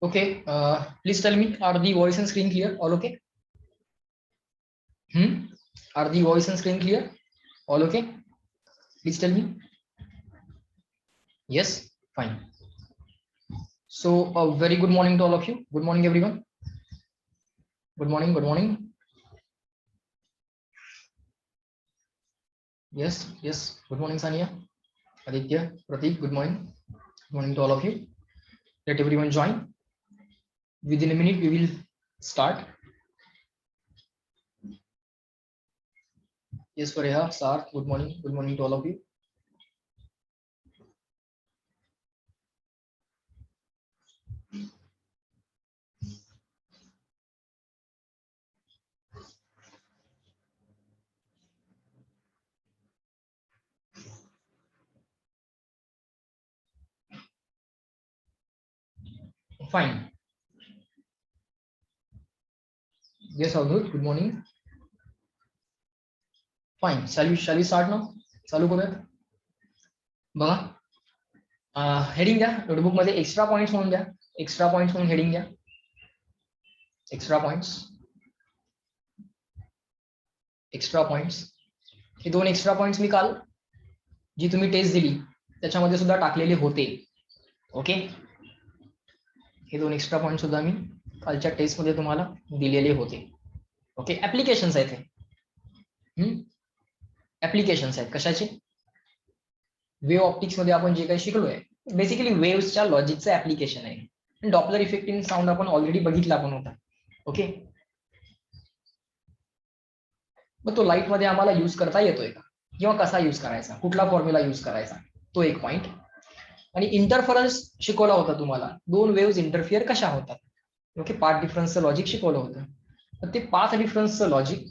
Okay, please tell me, are the voice and screen clear? All okay? Are the voice and screen clear? All okay? Please tell me. Yes, fine. So, a very good morning to all of you. Good morning, everyone. Good morning, good morning. Yes, yes. Good morning, Sania, Aditya, Pratik. Good morning. Good morning to all of you. Let everyone join. Within a minute, we will start. Yes, Fareha, Sarth, good morning. Good morning to all of you. Fine. Yes, all good. Good morning. Fine. Shall we start now? चालू करूयात. बघा, heading द्या notebook मध्ये extra points म्हणून द्या. Extra points म्हणून heading द्या. Extra points. Extra points. हे दोन एक्स्ट्रा पॉइंट्स मी काल जी तुम्ही टेस्ट दिली त्याच्यामध्ये सुद्धा टाकलेले होते. ओके, हे दोन एक्स्ट्रा पॉइंट सुद्धा मी कालच्या टेस्ट मध्ये तुम्हाला दिलेले होते. ओके, ऍप्लिकेशन्स आहेत हे. ऍप्लिकेशन्स आहेत कशाचे? वेव्ह ऑप्टिक्स मध्ये आपण जे काही शिकलोय बेसिकली वेव्हच्या लॉजिकचं ऍप्लिकेशन आहे. डॉपलर इफेक्ट इन साऊंड आपण ऑलरेडी बघितला पण होता. ओके, मग तो लाईट मध्ये आम्हाला यूज करता येतोय का, किंवा कसा यूज करायचा, कुठला फॉर्म्युला यूज करायचा, तो एक पॉइंट. आणि इंटरफरन्स शिकवला होता तुम्हाला. दोन वेव्हज इंटरफिअर कशा होतात. ओके, पाथ डिफरन्सचं लॉजिक शिकवलं होतं. तर ते पाथ डिफरन्सचं लॉजिक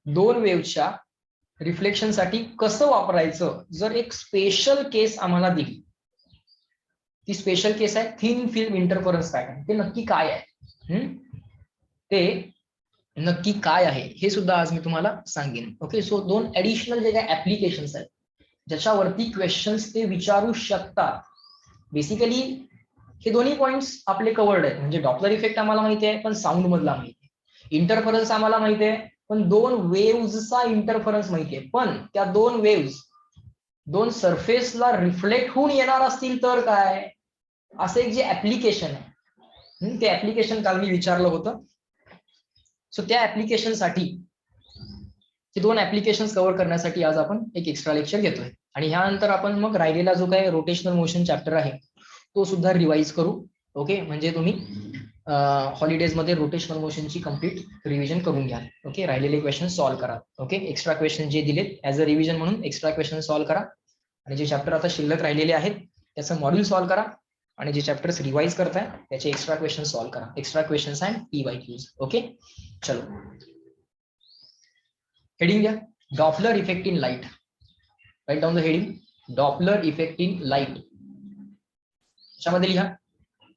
दोन वेव्हच्या रिफ्लेक्शन साठी कसं वापरायचं, जर एक स्पेशल केस आम्हाला दिली. ती स्पेशल केस आहे थिन फिल्म इंटरफरन्स पॅटर्न. ते नक्की काय आहे, ते नक्की काय आहे हे सुद्धा आज मी तुम्हाला सांगेन. ओके, सो दोन ऍडिशनल जे काही ऍप्लिकेशन्स आहेत ज्याच्यावरती क्वेश्चन्स ते विचारू शकतात. बेसिकली हे दोन्ही पॉइंट्स आपले कवर्ड आहेत. म्हणजे डॉपलर इफेक्ट आम्हाला माहिती आहे पण साऊंड मधला माहिती आहे. इंटरफरन्स आम्हाला माहिती आहे पण दोन वेव्हजचा इंटरफरन्स माहिती आहे. पण त्या दोन वेव्हज दोन सरफेसला रिफ्लेक्ट होऊन येणार असतील तर काय, असं एक जे ऍप्लिकेशन आहे ते ऍप्लिकेशन काल मी विचारलं होतं. सो त्या ऍप्लिकेशन साठी हे दोन ऍप्लिकेशन कव्हर करण्यासाठी आज आपण एक एक्स्ट्रा लेक्चर घेतोय. आणि ह्यानंतर आपण मग राहिलेला जो काही रोटेशनल मोशन चॅप्टर आहे तो सुद्धा रिवाइज करू. ओके, म्हणजे तुम्ही हॉलिडेज मध्ये रोटेशनल मोशनची कम्प्लीट रिव्हिजन करून घ्या. ओके, राहिलेले क्वेश्चन सॉल्व्ह करा. ओके, एक्स्ट्रा क्वेश्चन जे दिलेत ऍज अ रिव्हिजन म्हणून एक्स्ट्रा क्वेश्चन सॉल्व्ह करा. आणि जे चॅप्टर आता शिल्लक राहिलेले आहेत त्याचं मॉड्यूल सॉल्व्ह करा. आणि जे चॅप्टर्स रिवाइज करताय त्याचे एक्स्ट्रा क्वेश्चन सॉल्व्ह करा. Extra question and PYQs. Okay, चलो हेडिंग घ्या. Doppler effect in light. Write down the heading. Doppler effect in light. त्याच्यामध्ये लिहा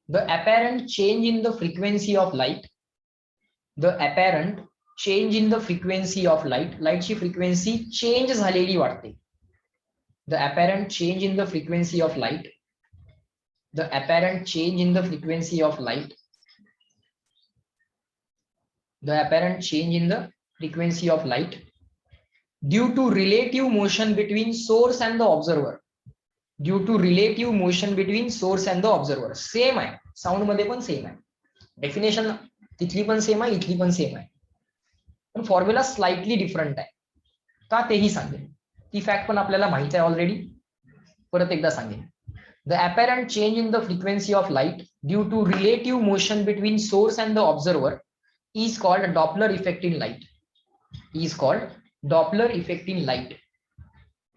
the apparent change in the frequency of light. The apparent change in the frequency of light. लाईटची frequency change झालेली वाटते. The apparent change in the frequency of light. The apparent change in the frequency of light. The apparent change in the frequency of light due to relative motion between source and the observer. Due to relative motion between source and the observer. Same आहे, sound मध्ये पण same आहे. Definition तिथली पण same आहे, इथली पण same आहे, पण फॉर्म्युला स्लाइटली डिफरंट आहे. का तेही सांगेन. ती फॅक्ट पण आपल्याला माहित आहे ऑलरेडी, परत एकदा सांगेन. The apparent change in the frequency of light due to relative motion between source and the observer is called Doppler effect in light. Is called Doppler effect in light.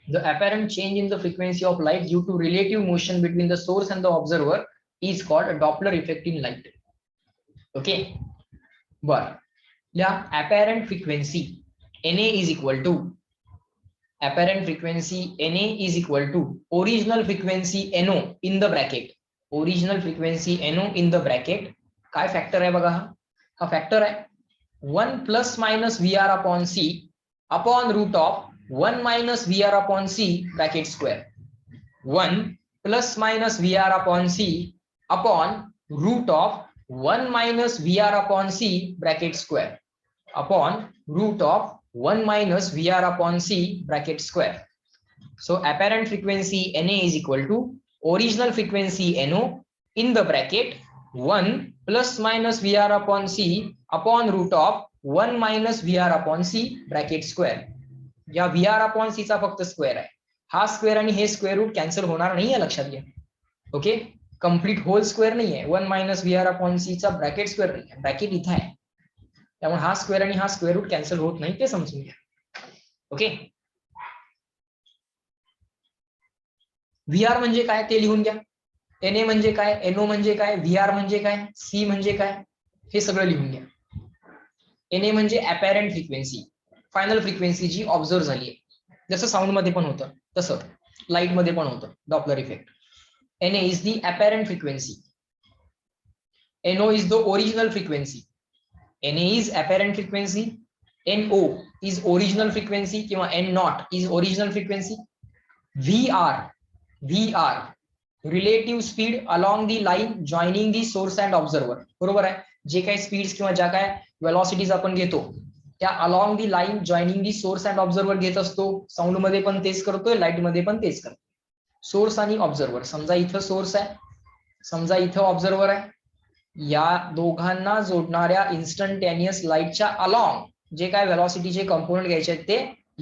The apparent change in the frequency of light due to relative motion between the source and the observer is called a Doppler effect in light. Okay, बर. या apparent frequency Na is equal to apparent frequency Na is equal to original frequency No in the bracket. Original frequency No in the bracket. काय factor आहे बघा, हा factor आहे 1 plus minus VR upon C upon root of 1 minus VR upon C bracket square. 1 plus minus VR upon C upon root of 1 minus VR upon C bracket square upon root of 1 minus VR upon C bracket square. So apparent frequency Na is equal to original frequency No in the bracket 1 plus minus VR upon C upon root of 1 minus VR upon C bracket square. या VR upon C चा फक्त square आहे. हा square आणि हे square route cancel होणार नाही आहे, लक्षात घ्या. ओके, कंप्लीट होल स्क्वेअर नाही आहे. 1 मायनस VR अपॉन C चा ब्रॅकेट स्क्वेअर नाही आहे, ब्रॅकेट इथं आहे. त्यामुळे हा स्क्वेअर आणि हा स्क्वेअर रूट कॅन्सल होत नाही, ते समजून घ्या. ओके, VR म्हणजे काय ते लिहून घ्या. Na म्हणजे काय, NO म्हणजे काय, VR म्हणजे काय, C म्हणजे काय, हे सगळं लिहून घ्या. Na म्हणजे अपॅरंट फ्रिक्वेन्सी, फायनल फ्रिक्वेन्सी जी ऑब्झर्व झाली आहे. जसं साऊंड मध्ये पण होतं तसं लाईट मध्ये पण होतं Doppler effect. Na is the apparent frequency. No is the original frequency. Na is apparent frequency. No is original frequency किंवा N naught is original frequency. VR relative speed along the line joining the source and observer. बरोबर आहे. जे काही speeds किंवा ज्या काय वेलॉसिटीज आपण घेतो त्या along the line joining the source and observer घेत असतो. साऊंड मध्ये पण तेच करतोय, लाईट मध्ये पण तेच करतो. सोर्स आणि ऑब्झर्वर, समजा इथं सोर्स आहे, समजा इथं ऑब्झर्वर आहे. या दोघांना जोडणाऱ्या इन्स्टंटेनियस लाईटच्या अलॉंग जे काय वेलॉसिटीचे कंपोनंट घ्यायचे आहेत ते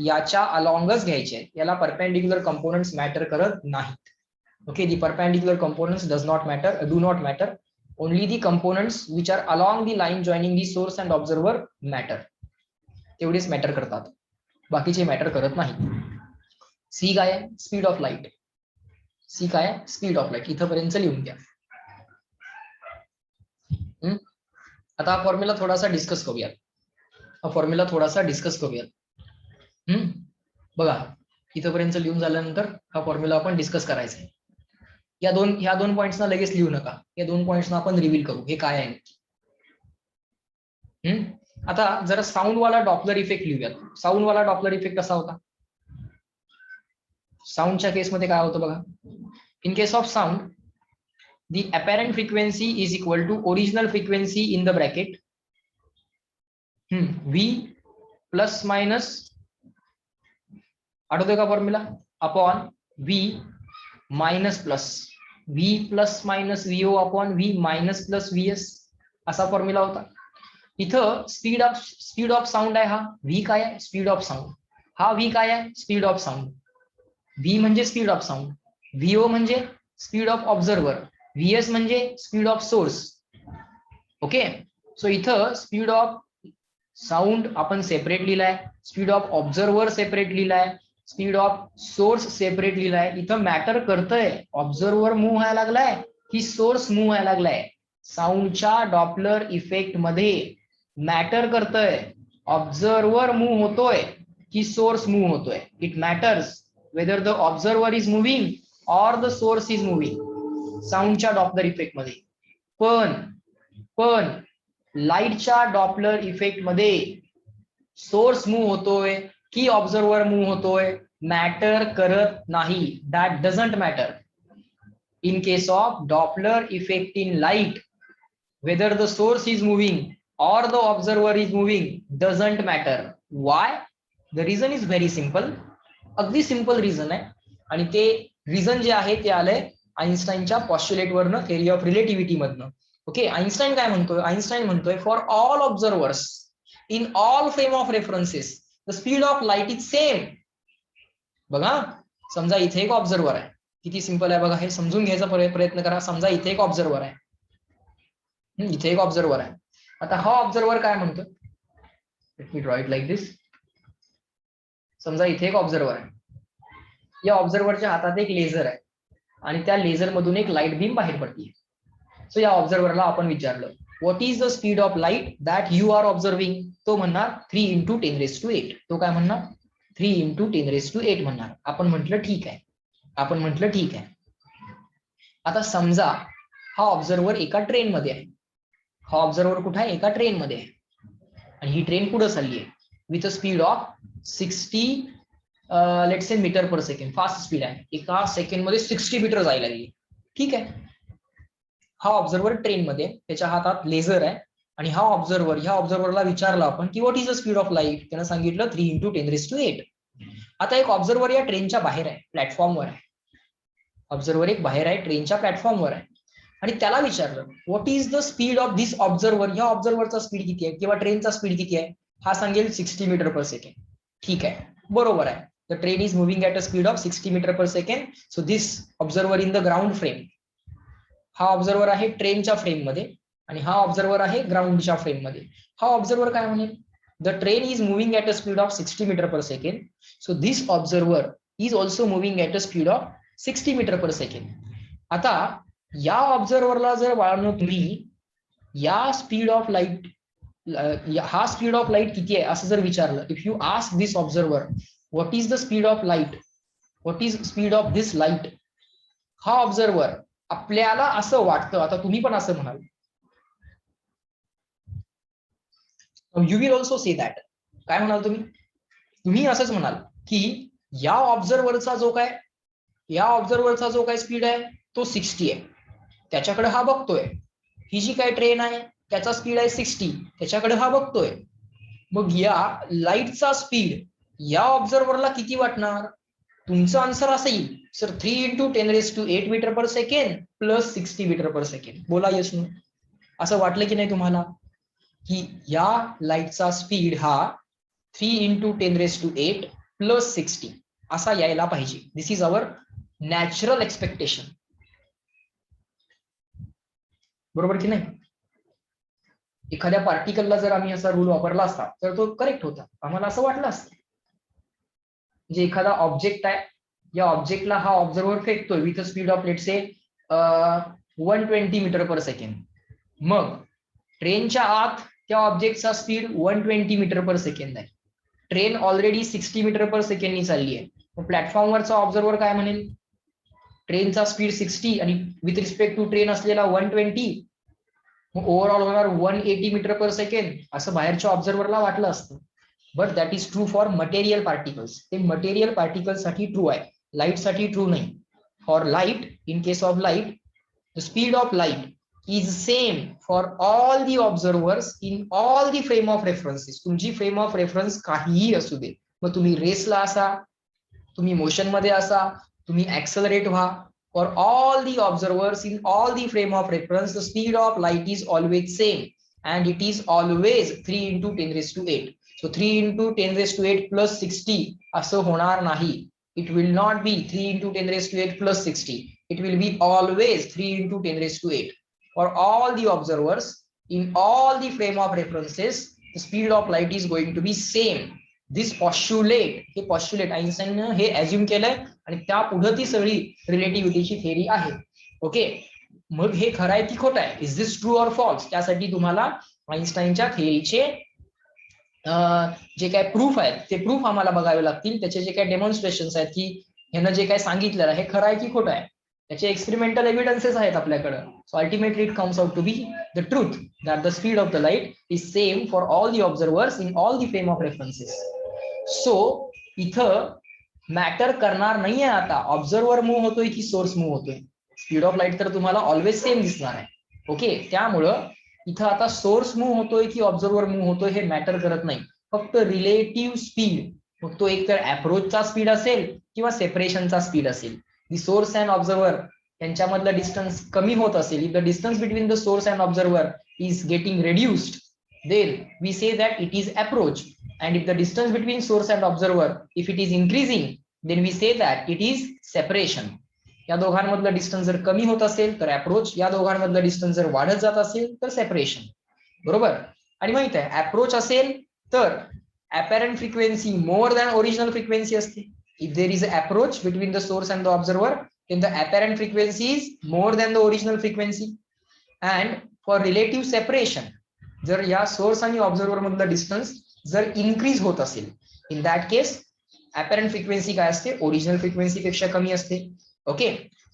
याच्या अलॉंगच घ्यायचे आहेत. याला परपेंडिक्युलर कंपोनंट्स मॅटर करत नाहीत. Okay, the perpendicular components do not matter. Only the components which are along the line joining the source and observer matter. तेवढेच मॅटर करतात, बाकीचे मॅटर करत नाही. सी काय आहे, स्पीड ऑफ लाईट. सी काय आहे, स्पीड ऑफ लाईट. इथंपर्यंत लिहून घ्या. आता हा फॉर्म्युला थोडासा डिस्कस करूयात. बघा, इथंपर्यंत लिहून झाल्यानंतर हा फॉर्म्युला आपण डिस्कस करायचा आहे. ह्या दोन पॉइंट्सना लगेच लिहू नका. या दोन पॉइंट्सना आपण रिव्हील करू हे काय आहे. आता जरा साऊंड वाला डॉपलर इफेक्ट लिहूयात. साऊंड वाला डॉपलर इफेक्ट कसा होता. साऊंडच्या केसमध्ये काय होतं बघा. In case of sound the apparent frequency is equal to original frequency in the bracket V plus minus आठवतोय का formula, upon V minus plus V plus minus VO upon V minus plus VS असा formula होता. इथं speed of sound आहे. हा V काय आहे, speed of sound. हा V काय आहे, स्पीड ऑफ साऊंड. V म्हणजे स्पीड ऑफ साऊंड, VO म्हणजे स्पीड ऑफ ऑब्झर्वर, VS म्हणजे speed of source. Okay, so इथं स्पीड ऑफ साऊंड आपण सेपरेट लिहिलाय, स्पीड ऑफ ऑब्झर्वर सेपरेट लिहिलाय, स्पीड ऑफ सोर्स सेपरेट लिहिलाय. इथं मॅटर करतंय ऑब्झर्वर मूव्ह व्हायला लागलाय की सोर्स मूव्ह व्हायला लागलाय. साऊंडच्या डॉपलर इफेक्ट मध्ये मॅटर करतंय ऑब्झर्वर मूव्ह होतोय की सोर्स मूव्ह होतोय. It matters whether the observer is moving or the source is moving साऊंडच्या डॉपलर इफेक्ट मध्ये. पण लाईटच्या डॉपलर इफेक्ट मध्ये सोर्स मूव्ह होतोय की ऑब्झर्वर मूव्ह होतोय मॅटर करत नाही. That doesn't matter. In case of Doppler effect in light whether the source is moving or the observer is moving doesn't matter. Why? The reason is very simple. अगदी simple reason आहे आणि ते reason जे आहे ते आलंय आइन्स्टाईनच्या postulate वरनं, थेअरी ऑफ रिलेटिव्हिटी मधनं. ओके, आइन्स्टाईन काय म्हणतोय, आइन्स्टाईन म्हणतोय for all observers in all frame of references the speed of light is same. बघा, समजा इथे एक ऑब्झर्वर आहे. किती सिंपल आहे बघा, हे समजून घ्यायचा प्रयत्न करा. समजा इथे एक ऑब्झर्वर आहे, इथे एक ऑब्झर्वर आहे. आता हा ऑब्झर्वर काय म्हणतो, let me draw it like this. समजा इथे एक ऑब्झर्वर आहे. या ऑब्झर्वरच्या हातात एक लेझर आहे आणि त्या लेझर मधून एक लाईट बीम बाहेर पडते. सो या ऑब्झर्वरला आपण विचारलं what is the speed of light that you are observing. तो म्हणणार 3 × 10⁸. तो काय म्हणणार 3 × 10⁸ म्हणणार. आपण म्हटलं ठीक आहे. आता समजा हा ऑब्झर्वर एका ट्रेन मध्ये आहे. हा ऑब्झर्वर कुठे आहे, एका ट्रेन मध्ये आहे आणि ही ट्रेन पुढे चालली आहे with a speed of 60 let's say metre per second. Fast speed आहे, एका सेकंड मध्ये 60 मीटर जायला लागली. ठीक आहे. हा ऑब्झर्वर ट्रेनमध्ये, त्याच्या हातात लेझर आहे आणि ह्या ऑब्झर्वरला विचारलं आपण की what is the speed of light, त्यानं सांगितलं 3 × 10⁸. आता एक ऑब्झर्वर या ट्रेनच्या बाहेर आहे, प्लॅटफॉर्मवर आहे. ऑब्झर्वर एक बाहेर आहे, ट्रेनच्या प्लॅटफॉर्मवर आहे आणि त्याला विचारलं what is the speed of this observer, ह्या ऑब्झर्वरचा स्पीड किती आहे किंवा ट्रेनचा स्पीड किती आहे. हा सांगेल 60 मीटर पर सेकंड. ठीक आहे, बरोबर आहे. The train is moving at a speed of 60 metre per second. So this observer in the ground frame, हा ऑब्झर्वर आहे ट्रेनच्या फ्रेम मध्ये आणि हा ऑब्झर्वर आहे ग्राउंडच्या फ्रेम मध्ये. हा ऑब्झर्वर काय म्हणेल, the train is moving at a speed of 60 metre per second. So this observer is also moving at a speed of 60 metre per second. आता या ऑब्झर्वरला जर बाळांनो तुम्ही या स्पीड ऑफ लाईट, हा स्पीड ऑफ लाईट किती आहे असं जर विचारलं, if you ask this observer what is the speed of light, what is speed of this light, हा ऑब्झर्वर आपल्याला असं वाटतं, आता तुम्ही पण असं म्हणाल, you will also say that. काय म्हणाल तुम्ही, तुम्ही असंच म्हणाल की या ऑब्झर्वरचा जो काय स्पीड आहे तो 60 आहे, त्याच्याकडे हा बघतोय. ही जी काय ट्रेन आहे त्याचा स्पीड आहे 60, त्याच्याकडे हा बघतोय. मग या लाईटचा स्पीड या ऑब्झर्वरला किती वाटणार. तुमचं आन्सर असं येईल sir 3 × 10⁸ metre per second plus 60 metre per second. बोला यस नो. असं वाटलं की नाही तुम्हाला की या लाईटचा स्पीड हा 3 × 10⁸ प्लस 60 असा यायला पाहिजे. दिस इज अवर नॅचरल एक्सपेक्टेशन. बरोबर की नाही. एखाद्या पार्टिकलला जर आम्ही असा रूल वापरला असता तर तो करेक्ट होता, आम्हाला असं वाटलं असतं. म्हणजे एखादा ऑब्जेक्ट आहे, या ऑब्जेक्टला हा ऑब्झर्वर फेकतोय with speed of let's say 120 metre per second. मग ट्रेनच्या आत त्या ऑब्जेक्टचा स्पीड 120 मीटर पर सेकंड आहे. ट्रेन ऑलरेडी 60 मीटर पर सेकंडनी चालली आहे. मग प्लॅटफॉर्मवरचा ऑब्झर्वर काय म्हणेल, ट्रेनचा स्पीड 60 आणि विथ रिस्पेक्ट टू ट्रेन असलेला 120, मग ओव्हरऑल होणार 180 मीटर पर सेकंड असं बाहेरच्या ऑब्झर्वरला वाटलं असतं. But that is true for material particles. ते मटेरियल पार्टिकल साठी ट्रू आहे, लाईट साठी ट्रू नाही. For light, in case of light, the speed of light is same for all the observers in all the frame of references. तुमची frame of reference काहीही असू दे, मग तुम्ही रेसला असा, तुम्ही मोशन मध्ये असा, तुम्ही ऍक्सलरेट व्हा, for all the observers in all the frame of reference, the speed of light is always same and it is always 3 × 10⁸. So 3 × 10⁸ plus 60 असं होणार नाही. It will not be 3 × 10⁸ plus 60. It will be always 3 × 10⁸. For all the observers in all the frame of references, the speed of light is going to be same. दिस पॉस्ट्युलेट, हे पॉस्ट्युलेट आइन्स्टाईननं हे assume केलंय आणि त्या पुढे ती सगळी रिलेटिव्हिटीची थेअरी आहे. ओके, मग हे खरं आहे की खोटं आहे, is this true or false, त्यासाठी तुम्हाला आइन्स्टाईनच्या थेअरीचे जे काय प्रूफ आहेत ते प्रूफ आम्हाला बघावे लागतील. त्याचे जे काय डेमॉन्स्ट्रेशन आहेत की ह्यानं जे काय सांगितलेलं आहे हे खरं आहे की खोटं आहे, त्याचे एक्सपेरिमेंटल एव्हिडन्सेस आहेत आपल्याकडे. So ultimately it comes out to be the truth that the speed of the light is same for all the observers in all the frame of references. So इथं मॅटर करणार नाहीये आता observer move होतोय की source move होतोय. Speed of light तर तुम्हाला always same दिसणार आहे. ओके, त्यामुळं इथं आता सोर्स मूव्ह होतोय की ऑब्झर्वर मूव्ह होतोय हे मॅटर करत नाही, फक्त रिलेटिव्ह स्पीड. मग तो एक तर अप्रोचचा स्पीड असेल किंवा सेपरेशनचा स्पीड असेल. दी सोर्स अँड ऑब्झर्वर यांच्यामधलं डिस्टन्स कमी होत असेल, if the distance between the source and observer is getting reduced, then we say that it is approach. And if the distance between source and observer, if it is increasing, then we say that it is separation. या दोघांमधलं distance जर कमी होत असेल तर approach, या दोघांमधलं distance जर वाढत जात असेल तर सेपरेशन. बरोबर. आणि माहित आहे अप्रोच असेल तर apparent frequency more than original frequency असते. If there is approach between the source and the observer, then the apparent frequency is more than the original frequency. And for relative separation, जर या source आणि observer मधलं distance जर increase होत असेल, in that case अपॅरंट frequency काय असते, original frequency पेक्षा कमी असते. ओके,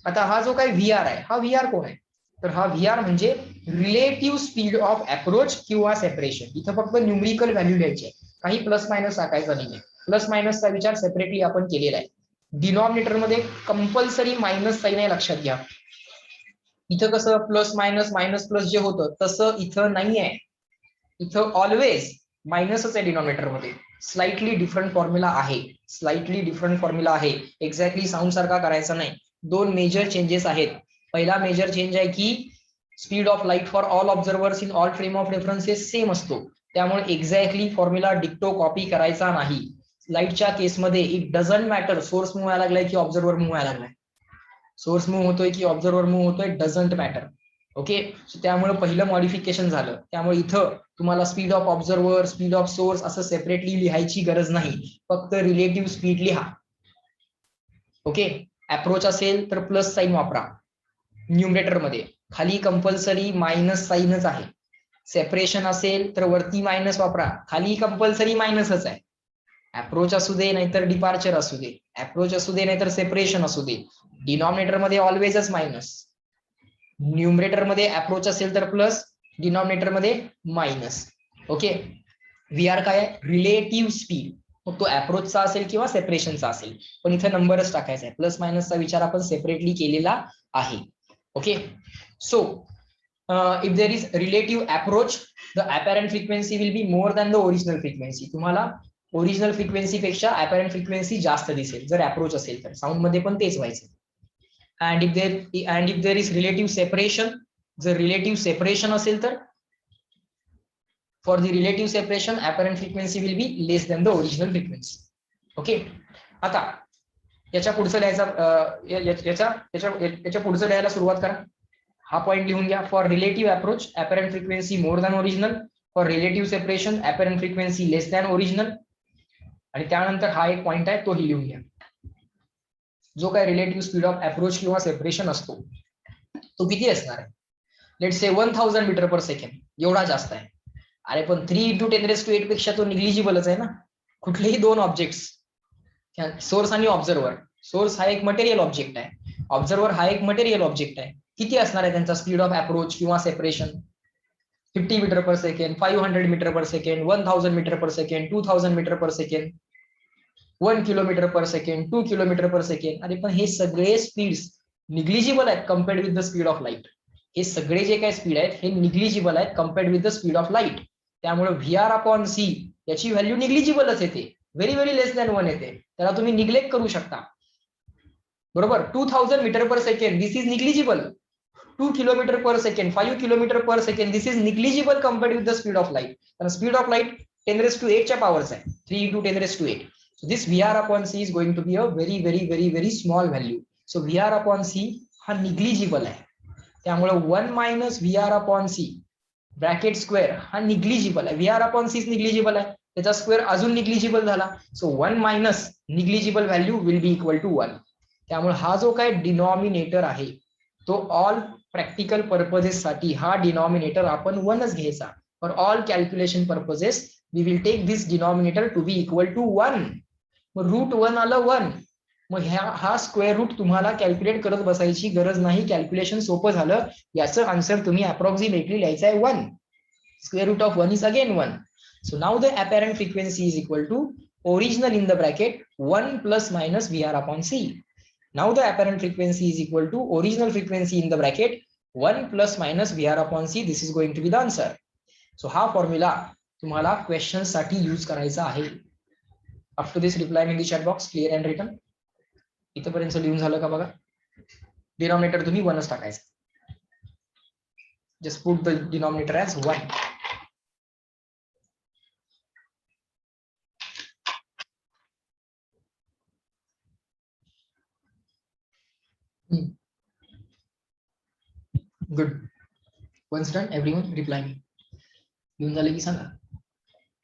आता हा जो काय व्हीआर आहे, हा व्हीआर कोण आहे, तर हा व्हीआर म्हणजे रिलेटिव्ह स्पीड ऑफ अप्रोच किंवा सेपरेशन. इथं फक्त न्यूमरिकल व्हॅल्यू द्यायची आहे, काही प्लस मायनस टाकायचं नाही. प्लस मायनसचा विचार सेपरेटली आपण केलेला आहे. डिनॉमिनेटर मध्ये कंपल्सरी मायनस साइन आहे, लक्षात घ्या. इथं कसं प्लस मायनस मायनस प्लस जे होतं तसं इथं नाही आहे. इथं ऑलवेज मायनसच आहे डिनॉमिनेटर मध्ये. स्लाइटली डिफरंट फॉर्म्युला आहे. स्लाइटली डिफरंट फॉर्म्युला आहे. एक्झॅक्टली साऊंड सारखा करायचा नाही. दोन मेजर चेंजेस आहेत. पहिला मेजर चेंज आहे की speed of light for all observers in all frame of references same असतो. त्यामुळे एक्झॅक्टली फॉर्म्युला डिक्टो कॉपी करायचा नाही. लाईटच्या केसमध्ये it doesn't matter source move व्हायला लागलाय की ऑब्झर्वर मूव्ह व्हायला लागलाय. सोर्स मूव्ह होतोय की ऑब्झर्वर मूव्ह होतोय डझंट मॅटर. ओके, त्यामुळे पहिलं मॉडिफिकेशन झालं. त्यामुळे इथं तुम्हाला speed of observer speed of source असं सेपरेटली लिहायची गरज नाही. फक्त रिलेटिव्ह स्पीड लिहा. ओके, अप्रोच असेल तर प्लस साईन वापरा न्यूमरेटर मध्ये. खाली कंपल्सरी मायनस साईनच आहे. सेपरेशन असेल तर वरती मायनस वापरा. खाली कंपल्सरी मायनसच आहे. अप्रोच असू दे नाहीतर डिपार्चर असू दे, अप्रोच असू दे नाहीतर सेपरेशन असू दे, डिनॉमिनेटर मध्ये ऑलवेजच मायनस. न्यूमरेटर मध्ये अप्रोच असेल तर प्लस, डिनॉमिनेटर मध्ये मायनस. ओके, व्ही आर काय आहे? Relative speed. मग तो अप्रोचचा असेल किंवा सेपरेशनचा असेल, पण इथे नंबरच टाकायचा आहे. प्लस मायनसचा विचार आपण सेपरेटली केलेला आहे. Okay, so if there is relative approach the apparent frequency will be more than the original frequency. तुम्हाला ओरिजिनल फ्रिक्वेन्सी पेक्षा अपॅरंट फ्रिक्वेन्सी जास्त दिसेल जर अप्रोच असेल तर. साऊंड मध्ये पण तेच व्हायचं. And if there is relative separation, जर रिलेटिव्ह सेपरेशन असेल तर for the relative separation apparent frequency will be less than the original frequency. Okay, आता याच्या पुढचं याच्या पुढचं लिहायला सुरुवात करा. हा पॉईंट लिहून घ्या. For relative approach apparent frequency more than original, for relative separation apparent frequency less than original. आणि त्यानंतर हा एक पॉईंट आहे तोही लिहून घ्या. जो काय रिलेटिव्ह स्पीड ऑफ अप्रोच किंवा सेपरेशन असतो तो किती असणार आहे? Let's say 1000 metre per second, एवढा जास्त आहे. अरे पण 3 × 10⁸ पेक्षा तो निग्लिजिबलच आहे ना. कुठलेही दोन ऑब्जेक्ट्स, सोर्स आणि ऑब्झर्वर. सोर्स हा एक मटेरियल ऑब्जेक्ट आहे, ऑब्झर्वर हा एक मटेरियल ऑब्जेक्ट आहे. किती असणार आहे त्यांचा स्पीड ऑफ अप्रोच किंवा separation? 50 metre per second, 500 metre per second, 1000 metre per second, 2000 metre per second, 1 kilometre per second, 2 kilometre per second. अरे पण हे सगळे स्पीड्स निग्लिजिबल आहेत compared with the speed of light. हे सगळे जे काही स्पीड आहेत हे निग्लिजिबल आहेत compared with the speed of light. त्यामुळे व्ही आर अपॉन सी याची व्हॅल्यू निग्लिजिबलच येते. व्हेरी व्हेरी लेस दॅन 1 येते. त्याला तुम्ही निग्लेक्ट करू शकता. बरोबर, 2000 metre per second this is negligible. 2 kilometre per second, 5 kilometre per second this is negligible compared with the speed of light. कारण स्पीड ऑफ लाईट 10⁸ च्या पॉवरचा आहे, 3 × 10⁸. So this VR upon C is going to be a very very very very small value. So VR upon C हा negligible आहे. त्यामुळे 1 minus VR upon C bracket square हा negligible आहे. VR upon C negligible आहे, त्याचा square अजून negligible झाला. So 1 minus negligible value will be equal to 1. त्यामुळे हा जो काय डिनॉमिनेटर आहे तो ऑल प्रॅक्टिकल पर्पजेस साठी हा डिनॉमिनेटर आपण 1च घ्यायचा. For all calculation purposes we will take this denominator to be equal to 1. मग √1 आलं 1. मग हा स्क्वेअर रूट तुम्हाला कॅल्क्युलेट करत बसायची गरज नाही. कॅल्क्युलेशन सोपं झालं. याचं आन्सर तुम्ही अप्रॉक्सिमेटली लिहायचं आहे 1. Square root of 1 is again 1. So now the apparent frequency is equal to original in the bracket 1 plus minus VR upon C. Now the apparent frequency is equal to original frequency in the bracket 1 plus minus VR upon C. This is going to be the answer. So हा formula तुम्हाला question साठी use करायचा आहे. Up to this reply in the chat box clear and written. इथपर्यंत लिहून झालं का बघा. डिनॉमिनेटर तुम्ही 1च टाकायचं. Just put the denominator as 1. Good. Once done everyone reply me. लिहून झालं की सांगा.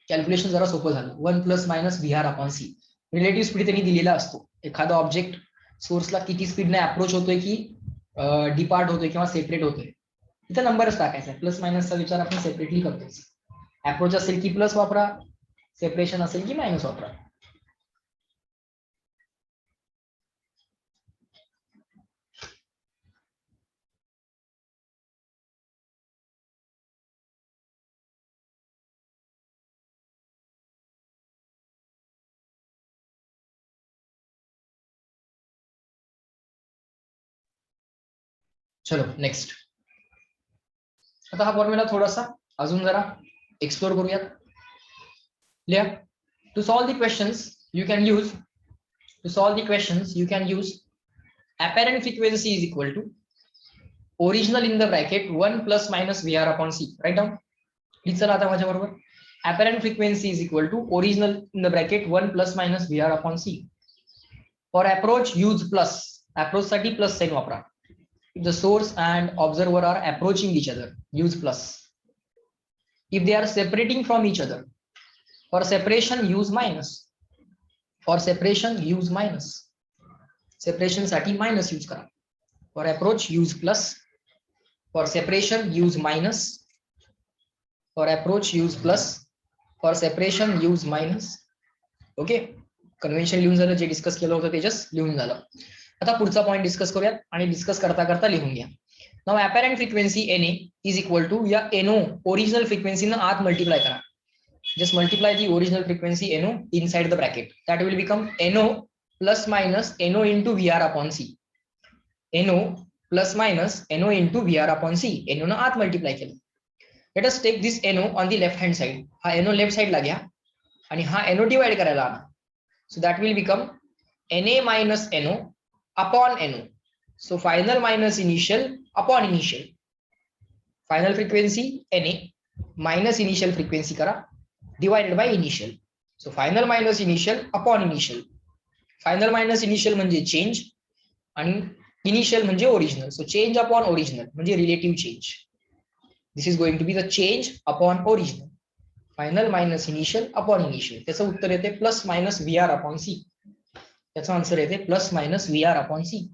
कॅल्क्युलेशन जरा सोपं झालं. 1 plus minus VR upon C. Relative speed त्यांनी दिलेला असतो. एखादा ऑब्जेक्ट सोर्सला किती स्पीडने अप्रोच होतोय की डिपार्ट होतोय किंवा सेपरेट होतोय, इथं नंबरच टाकायचा. प्लस मायनसचा विचार आपण सेपरेटली करतो. अप्रोच असेल की प्लस वापरा, सेपरेशन असेल की मायनस वापरा. चलो नेक्स्ट. आता हा फॉर्म्युला थोडासा अजून जरा एक्सप्लोर करूयात. लिहा. To solve the questions you can use apparent frequency is equal to original in the bracket 1 plus minus VR upon C. Write down. Please चला आता माझ्या बरोबर. Apparent frequency is equal to original in the bracket 1 plus minus VR upon C. For approach use plus. Approach साठी plus sign वापरा. If the source and observer are approaching each other, use plus. If they are separating from each other, for separation use minus. Separation साठी minus use करा. For approach use plus. For separation use minus. For approach use plus. For separation use minus. Okay. Convention लिहून झालं, जे discuss केलं होतं ते just लिहून झालं. आता पुढचा पॉइंट डिस्कस करूयात आणि डिस्कस करता करता लिहून घ्या. Now apparent frequency Na is equal to या NO ओरिजिनल फ्रिक्वेन्सीनं आत मल्टिप्लाय करा. Just multiply the original frequency NO inside the bracket. That will become NO plus minus NO into VR upon C. NO plus minus NO into VR upon C. NO ना आत multiply केलं. Let us take this NO on the left hand side. हा NO left side ला घ्या आणि हा NO divide करायला आणा. So that will become Na minus NO upon NO. So final minus initial upon initial. Final frequency Na minus initial frequency करा divided by initial. So final minus initial upon initial. Final minus initial म्हणजे change आणि initial म्हणजे original. So change upon original म्हणजे relative change. This is going to be the change upon original. Final minus initial upon initial. त्याचं उत्तर येते plus minus VR upon C. त्याचा answer येते plus minus VR upon C.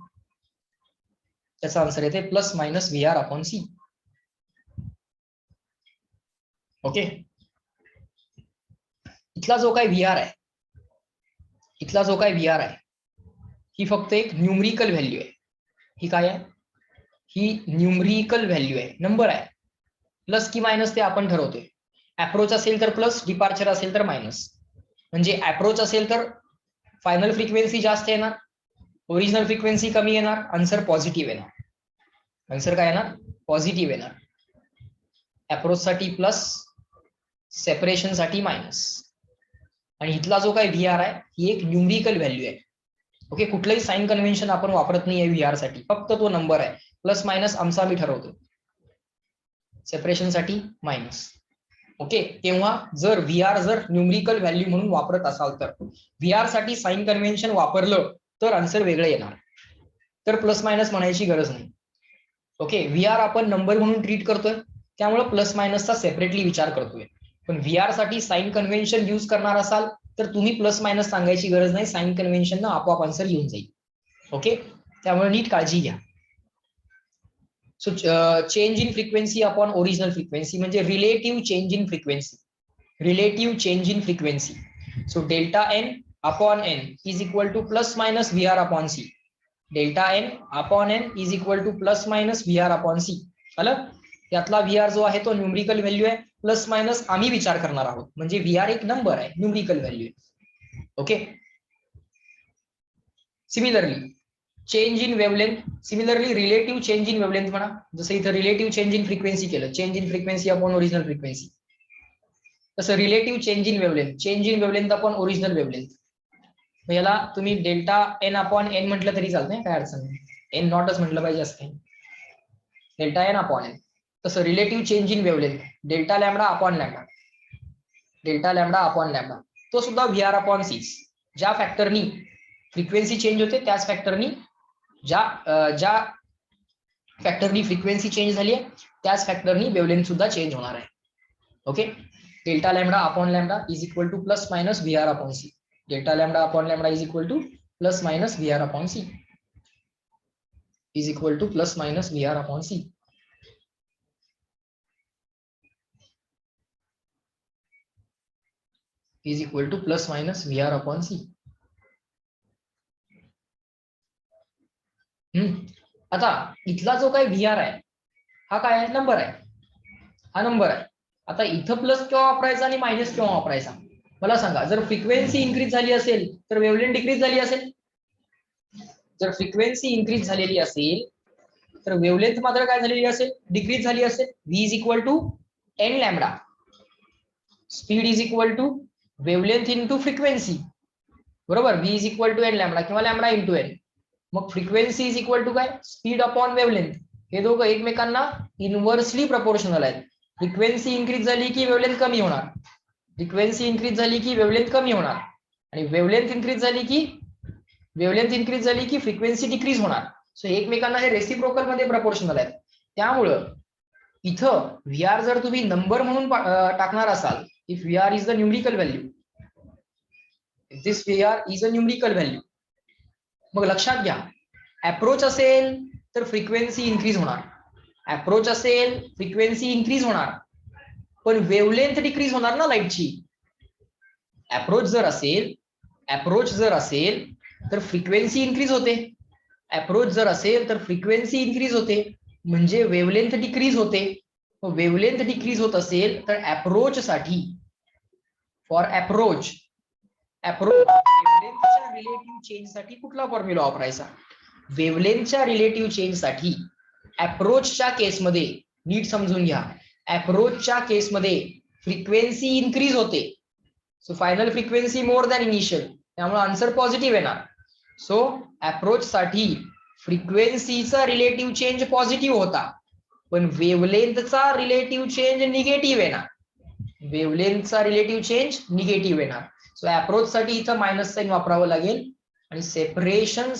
त्याचा answer येते plus minus VR upon C. Okay. इथला जो काही VR आहे, ही फक्त एक न्यूमरिकल व्हॅल्यू आहे. ही काय आहे? ही न्यूमरिकल व्हॅल्यू आहे, नंबर आहे. प्लस की मायनस ते आपण ठरवतोय. अप्रोच असेल तर प्लस, डिपार्चर असेल तर मायनस. म्हणजे अप्रोच असेल तर फायनल फ्रिक्वेन्सी जास्त येणार, ओरिजिनल फ्रिक्वेन्सी कमी येणार, आन्सर पॉझिटिव्ह येणार. आन्सर काय येणार? पॉझिटिव्ह येणार. अप्रोच साठी प्लस, सेपरेशन साठी मायनस. आणि इथला जो काही VR आहे ही एक न्यूमरिकल व्हॅल्यू आहे. ओके. कुठलंही साइन कन्व्हेन्शन आपण वापरत नाही VR साठी, फक्त तो नंबर आहे. प्लस मायनस आमचा आम्ही ठरवतो. सेपरेशन साठी मायनस. ओके. तेव्हा जर VR जर न्यूमरिकल व्हॅल्यू म्हणून वापरत असाल तर VR साठी साइन कन्व्हेन्शन वापरलं तर आन्सर वेगळं येणार. तर प्लस मायनस म्हणायची गरज नाही. ओके. VR आपण नंबर म्हणून ट्रीट करतोय, त्यामुळे प्लस मायनसचा सेपरेटली विचार करतोय. पण VR साठी साइन कन्व्हेन्शन यूज करणार असाल तर तुम्ही प्लस मायनस सांगायची गरज नाही. साइन कन्व्हेन्शन ना आपोआप आन्सर येऊन जाईल. ओके. त्यामुळे नीट काळजी घ्या. So change in frequency upon original frequency म्हणजे relative change in frequency. Relative change in frequency. So delta N upon N is equal to plus minus VR upon C. Delta N upon N is equal to plus minus VR upon C. आलं? त्यातला VR जो आहे तो numerical value आहे. Plus minus आम्ही विचार करणार आहोत, म्हणजे VR एक नंबर आहे, न्यूमरिकल व्हॅल्यू आहे. Okay. Similarly change in wavelength, similarly relative change in wavelength म्हणा. जसं इथं रिलेटिव्ह चेंज इन फ्रिक्वेन्सी केलं, change in frequency upon original frequency. तसं relative change in wavelength, change in wavelength upon original wavelength. याला तुम्ही delta N upon N म्हटलं तरी चालतंय, काय अडचण नाही. एन नॉटच म्हटलं पाहिजे असते. Delta N upon N. तसं relative change in wavelength delta lambda upon lambda. Delta lambda upon lambda तो सुद्धा VR अपॉन सी. ज्या फॅक्टरनी फ्रिक्वेन्सी चेंज होते त्याच फॅक्टरनी ज्या फॅक्टरनी फ्रिक्वेन्सी चेंज झाली आहे त्याच फॅक्टरनी वेवलेंथ सुद्धा चेंज होणार आहे. Okay. Delta lambda upon lambda is equal to plus minus VR upon C. Delta lambda upon lambda is equal to plus minus VR upon C. Is equal to plus minus VR upon C. Is equal to plus minus VR upon C. आता इथला जो काही VR आहे हा काय आहे? Number आहे. हा नंबर आहे. आता इथं प्लस केव्हा वापरायचा आणि मायनस केव्हा वापरायचा मला सांगा. जर फ्रिक्वेन्सी इन्क्रीज झाली असेल तर वेवलेंथ डिक्रीज झाली असेल. जर फ्रिक्वेन्सी इन्क्रीज झालेली असेल तर वेवलेंथ मात्र काय झालेली असेल, डिक्रीज झाली असेल. v is equal to n lambda, speed is equal to wavelength into frequency, बरोबर. v is equal to n lambda किंवा लॅम्बडा इंटू n. मग फ्रिक्वेन्सी इज इक्वल टू काय, स्पीड अपॉन वेवलेंथ. हे दोघं एकमेकांना इनव्हर्सली प्रपोर्शनल आहेत. Frequency increase झाली की वेवलेंथ कमी होणार, फ्रिक्वेन्सी इन्क्रीज झाली की वेवलेंथ कमी होणार, आणि वेवलेंथ इन्क्रीज झाली की फ्रिक्वेन्सी डिक्रीज होणार. सो एकमेकांना हे रेसिप्रोकल मध्ये प्रपोर्शनल आहेत. त्यामुळं इथं VR जर तुम्ही नंबर म्हणून टाकणार असाल, if VR is the numerical value, if this VR is a numerical value, मग लक्षात घ्या, अप्रोच असेल तर फ्रिक्वेन्सी इन्क्रीज होणार, अप्रोच असेल फ्रिक्वेन्सी इन्क्रीज होणार, पण वेवलेंथ डिक्रीज होणार ना लाईटची. अप्रोच जर असेल तर फ्रिक्वेन्सी इन्क्रीज होते, अप्रोच जर असेल तर फ्रिक्वेन्सी इन्क्रीज होते, म्हणजे वेवलेंथ डिक्रीज होते. वेवलेंथ डिक्रीज होत असेल तर अप्रोच साठी, फॉर अप्रोच वेवलेंथच्या रिलेटिव्ह चेंज साठी कुठला फॉर्म्युला वापरायचा. वेवलेंथच्या रिलेटिव्ह चेंज साठी अप्रोचच्या केसमध्ये नीट समजून घ्या, अप्रोचच्या केसमध्ये फ्रिक्वेन्सी इन्क्रीज होते, so final frequency more than initial, त्यामुळे आन्सर पॉझिटिव्ह येणार. सो अप्रोच साठी फ्रिक्वेन्सीचा रिलेटिव्ह चेंज पॉझिटिव्ह होता, पण वेवलेंथचा रिलेटिव्ह चेंज निगेटिव्ह येणार, वेवलेंथचा रिलेटिव्ह चेंज निगेटिव्ह येणार. सो अप्रोच साठी इथं मायनस साइन वापरावं लागेल, आणि सेपरेशन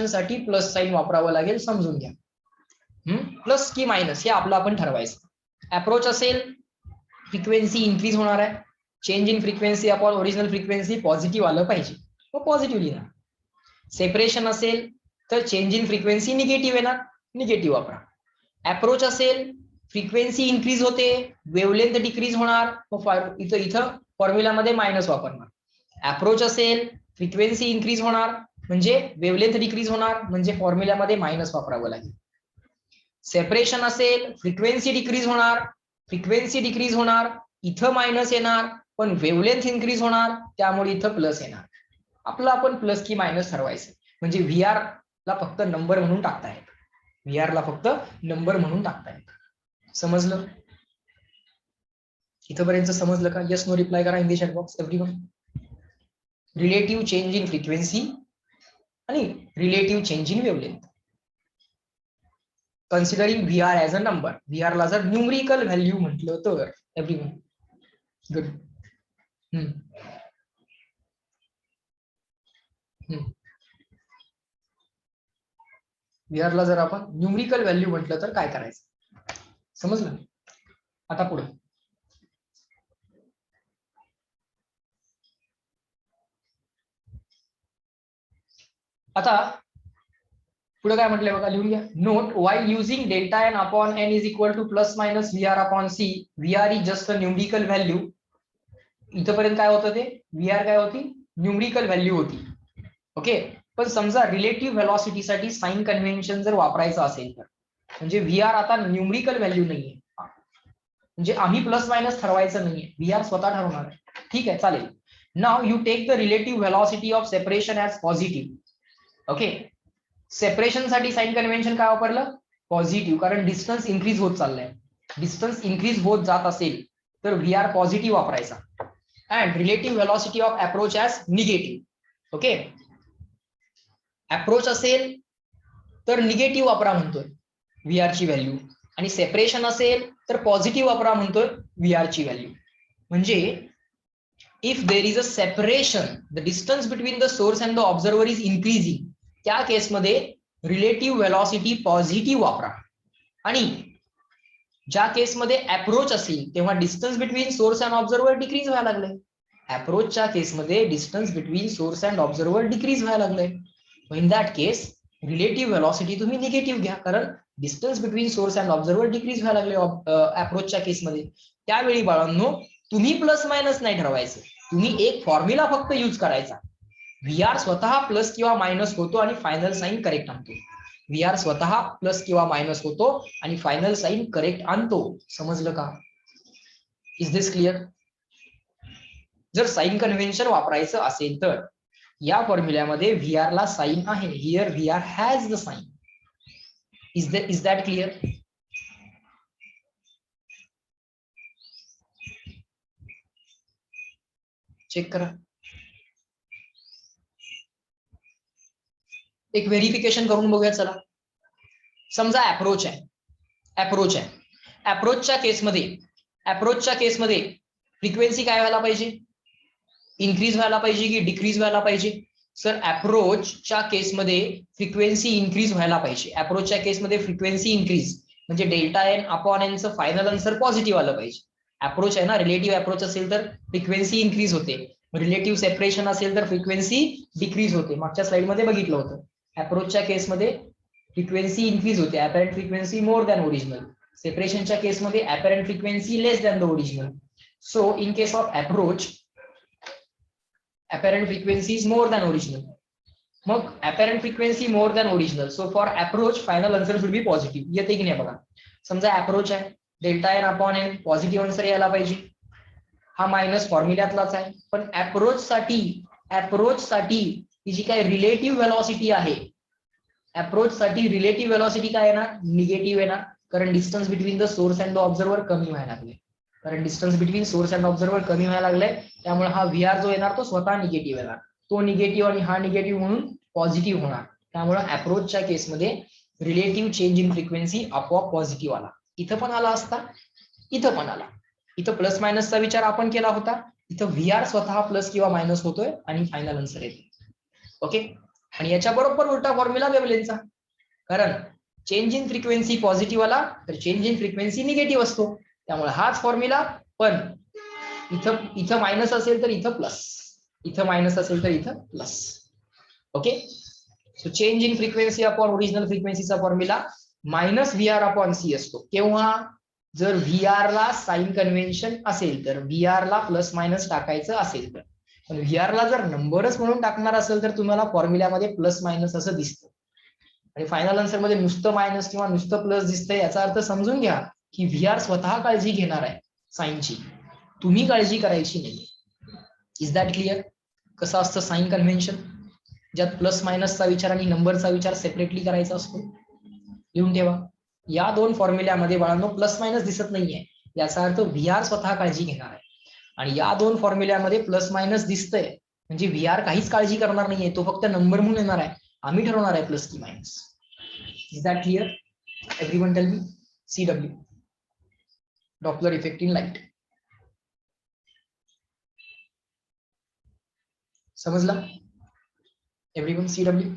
साठी प्लस साइन वापरावं लागेल, समजून घ्या. प्लस की मायनस हे आपलं आपण ठरवायचं. अप्रोच असेल फ्रिक्वेन्सी इन्क्रीज होणार आहे, change in frequency upon original frequency positive आलं पाहिजे, मग पॉझिटिव्ह लिहिणार. सेपरेशन असेल तर चेंज इन फ्रिक्वेन्सी निगेटिव्ह येणार, निगेटिव्ह वापरा. अप्रोच असेल फ्रिक्वेन्सी इन्क्रीज होते, वेवलेंथ डिक्रीज होणार, मग इथं फॉर्म्युलामध्ये मायनस वापरणार. अप्रोच असेल फ्रिक्वेन्सी इन्क्रीज होणार म्हणजे वेवलेंथ डिक्रीज होणार, म्हणजे फॉर्म्युलामध्ये मायनस वापरावं लागेल. सेपरेशन असेल फ्रिक्वेन्सी डिक्रीज होणार, इथं मायनस येणार, पण वेवलेंथ इन्क्रीज होणार, त्यामुळे इथं प्लस येणार. आपलं आपण प्लस की मायनस ठरवायचं, म्हणजे VR ला फक्त नंबर म्हणून टाकता येत, समजलं. इथंपर्यंत समजलं का? येस नो रिप्लाय करा in the chat box everyone. Relative change in frequency आणि relative change in wavelength, considering VR as a number. VR ला जर न्यूमरिकल व्हॅल्यू म्हटलं तर एव्हरीवन गुड. VR ला जर आपण न्यूमरिकल व्हॅल्यू म्हटलं तर काय करायचं, समजलं. आता पुढे काय म्हटलंय बघा, लिहून घ्या. Note, by using delta N upon N is equal to plus minus VR upon C, VR is just a numerical value. इथपर्यंत काय होतं, ते VR काय होती, न्यूमरिकल व्हॅल्यू होती. ओके, पण समजा रिलेटिव्ह व्हेलॉसिटी साठी साइन कन्व्हेन्शन जर वापरायचं असेल तर, म्हणजे VR आता न्यूमरिकल व्हॅल्यू नाहीये, म्हणजे आम्ही प्लस मायनस ठरवायचं नाहीये, VR स्वतः ठरवणार आहे. ठीक आहे, चालेल. Now you take the relative velocity of separation as positive. Okay, separation साठी साइन कन्व्हेन्शन काय वापरलं, पॉझिटिव्ह, कारण डिस्टन्स इन्क्रीज होत चाललंय. डिस्टन्स इन्क्रीज होत जात असेल तर VR पॉझिटिव्ह वापरायचा. And relative velocity of approach as negative. Okay, approach असेल तर निगेटिव्ह वापरा म्हणतोय VR ची व्हॅल्यू, आणि सेपरेशन असेल तर पॉझिटिव्ह वापरा म्हणतोय VR ची व्हॅल्यू. म्हणजे if there is a separation, the distance between the source and the observer is increasing, त्या केसमध्ये रिलेटिव्ह व्हेलॉसिटी पॉझिटिव्ह वापरा. आणि ज्या केसमध्ये अप्रोच असेल तेव्हा distance between source and observer decrease व्हायला लागले. अप्रोचच्या केसमध्ये distance between source and observer decrease व्हायला लागले. In that case relative velocity तुम्ही निगेटिव्ह घ्या, कारण distance between source and observer decrease व्हायला लागले अप्रोचच्या केसमध्ये. त्यावेळी बाळांनो तुम्ही प्लस मायनस नाही ठरवायचं, तुम्ही एक फॉर्म्युला फक्त यूज करायचा. VR स्वतः प्लस किंवा मायनस होतो आणि फायनल साइन करेक्ट आणतो. VR स्वतः प्लस किंवा मायनस होतो आणि फायनल साइन करेक्ट आणतो. समजलं का? Is this clear? जर साइन कन्व्हेन्शन वापरायचं असेल तर या फॉर्म्युल्यामध्ये VR ला साइन आहे, here VR has the sign. Is that clear? Check करा. एक व्हेरिफिकेशन करून बघूया. चला, समजा अप्रोच आहे. अप्रोचच्या केसमध्ये फ्रिक्वेन्सी काय व्हायला पाहिजे? इन्क्रीज व्हायला पाहिजे की डिक्रीज व्हायला पाहिजे? सर, अप्रोचच्या केसमध्ये फ्रिक्वेन्सी इन्क्रीज व्हायला पाहिजे. अप्रोचच्या केसमध्ये फ्रिक्वेन्सी इन्क्रीज म्हणजे डेल्टा एन अपॉन एनचं फायनल आन्सर पॉझिटिव्ह आलं पाहिजे. अप्रोच आहे ना, रिलेटिव्ह अप्रोच असेल तर फ्रिक्वेन्सी इन्क्रीज होते, रिलेटिव्ह सेपरेशन असेल तर फ्रिक्वेन्सी डिक्रीज होते. मागच्या स्लाइडमध्ये बघितलं होतं. अप्रोचच्या केसमध्ये फ्रिक्वेन्सी इन्क्रीज होते, apparent frequency more than original. सेपरेशनच्या केसमध्ये apparent frequency less than the original. So in case of approach apparent frequency is more than original. मग apparent frequency more than original. So for approach final answer should be positive. येते की नाही बघा. समजा approach आहे, delta N upon n positive answer यायला पाहिजे. हा मायनस फॉर्म्युल्यातलाच आहे, पण अप्रोच साठी ही जी काय रिलेटिव्ह व्हेलॉसिटी आहे, अप्रोच साठी रिलेटिव्ह व्हेलॉसिटी काय येणार? निगेटिव्ह येणार, कारण distance between the source and the observer कमी व्हायला लागले. कारण distance between source and observer कमी व्हायला लागलाय, त्यामुळे हा व्हीआर जो येणार तो स्वतः निगेटिव्ह येणार. तो निगेटिव्ह आणि हा निगेटिव्ह म्हणून पॉझिटिव्ह होणार. त्यामुळे अप्रोचच्या केसमध्ये रिलेटिव्ह चेंज इन फ्रिक्वेन्सी आपोआप पॉझिटिव्ह आला. इथं पण आला असता, इथं पण आला. इथं प्लस मायनसचा विचार आपण केला होता, इथं व्हीआर स्वतः प्लस किंवा मायनस होतोय आणि फायनल आन्सर येते. ओके. आणि याच्या बरोबर उलटा फॉर्म्युला वेव्हलेंथचा, कारण चेंज इन फ्रिक्वेन्सी पॉझिटिव्ह आला तर चेंज इन फ्रिक्वेन्सी निगेटिव्ह असतो. त्यामुळे हाच फॉर्म्युला, पण इथं मायनस असेल तर इथं प्लस, इथं मायनस असेल तर इथं plus. Okay. So change in frequency upon original फ्रिक्वेन्सीचा formula minus VR upon C असतो. केव्हा? जर व्हीआर ला साइन कन्व्हेन्शन असेल तर, व्हीआर ला प्लस मायनस टाकायचं असेल तर. पण व्हीआर ला जर नंबरच म्हणून टाकणार असेल तर तुम्हाला फॉर्म्युल्यामध्ये प्लस मायनस असं दिसतं, आणि फायनल आन्सर मध्ये नुसतं मायनस किंवा नुसतं प्लस दिसतंय. याचा अर्थ समजून घ्या की व्हीआर स्वतः काळजी घेणार आहे साईनची, तुम्ही काळजी करायची नाही. Is that clear? कसं असतं साइन कन्व्हेन्शन, ज्यात प्लस मायनसचा विचार आणि नंबरचा विचार सेपरेटली करायचा असतो. लिहून ठेवा. या दोन फॉर्म्युल्यामध्ये बाळांनो प्लस मायनस दिसत नाहीये, याचा अर्थ व्हीआर स्वतः काळजी घेणार आहे. आणि या दोन फॉर्म्युल्यामध्ये प्लस मायनस दिसतंय म्हणजे व्हीआर काहीच काळजी करणार नाहीये, तो फक्त नंबर म्हणून येणार आहे. आम्ही ठरवणार आहे प्लस की minus. Is that clear? Everyone tell me. CW, Doppler effect in light. समजला? Everyone CW.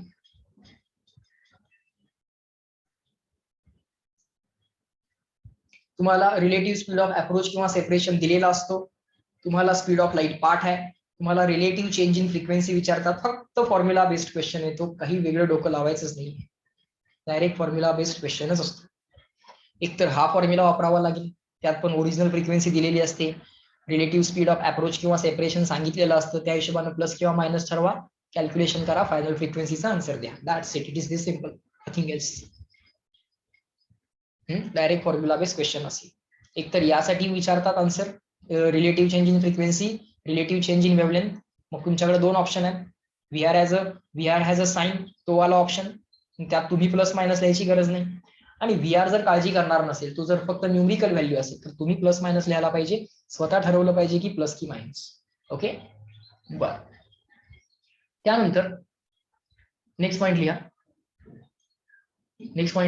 तुम्हाला रिलेटिव्ह स्पीड ऑफ अप्रोच किंवा सेपरेशन दिलेला असतो. तुम्हाला स्पीड ऑफ लाईट पाठ आहे. तुम्हाला रिलेटिव्ह चेंज इन फ्रिक्वेन्सी विचारतात. फक्त फॉर्म्युला बेस्ड क्वेश्चन येतो, काही वेगळं डोकं लावायचंच नाही. डायरेक्ट फॉर्म्युला बेस्ड क्वेश्चनच असतो. एकतर हा फॉर्म्युला वापरावा लागेल, त्यात पण ओरिजिनल फ्रिक्वेन्सी दिलेली असते, रिलेटिव्ह स्पीड ऑफ अप्रोच किंवा सेपरेशन सांगितलेलं असतं, त्या हिशोबाने प्लस किंवा मायनस ठरवा, कॅल्क्युलेशन करा, फायनल फ्रिक्वेन्सीचा आन्सर द्या. That's it. It is this simple, nothing else. Direct formula based question असेल. एकतर यासाठी विचारतात answer relative change in frequency, relative change in wavelength. मग तुमच्याकडे दोन ऑप्शन आहेत, व्हीआर हॅज अ साइन, तो वाला ऑप्शन, त्यात तुम्ही प्लस मायनस लिहायची गरज नाही. आणि व्हीआर जर काळजी करणार नसेल, तो जर फक्त न्यूमेरिकल व्हॅल्यू असेल तर तुम्ही प्लस मायनस लिहायला पाहिजे, स्वतः ठरवलं पाहिजे की प्लस की मायनस. ओके. बर, त्यानंतर नेक्स्ट पॉइंट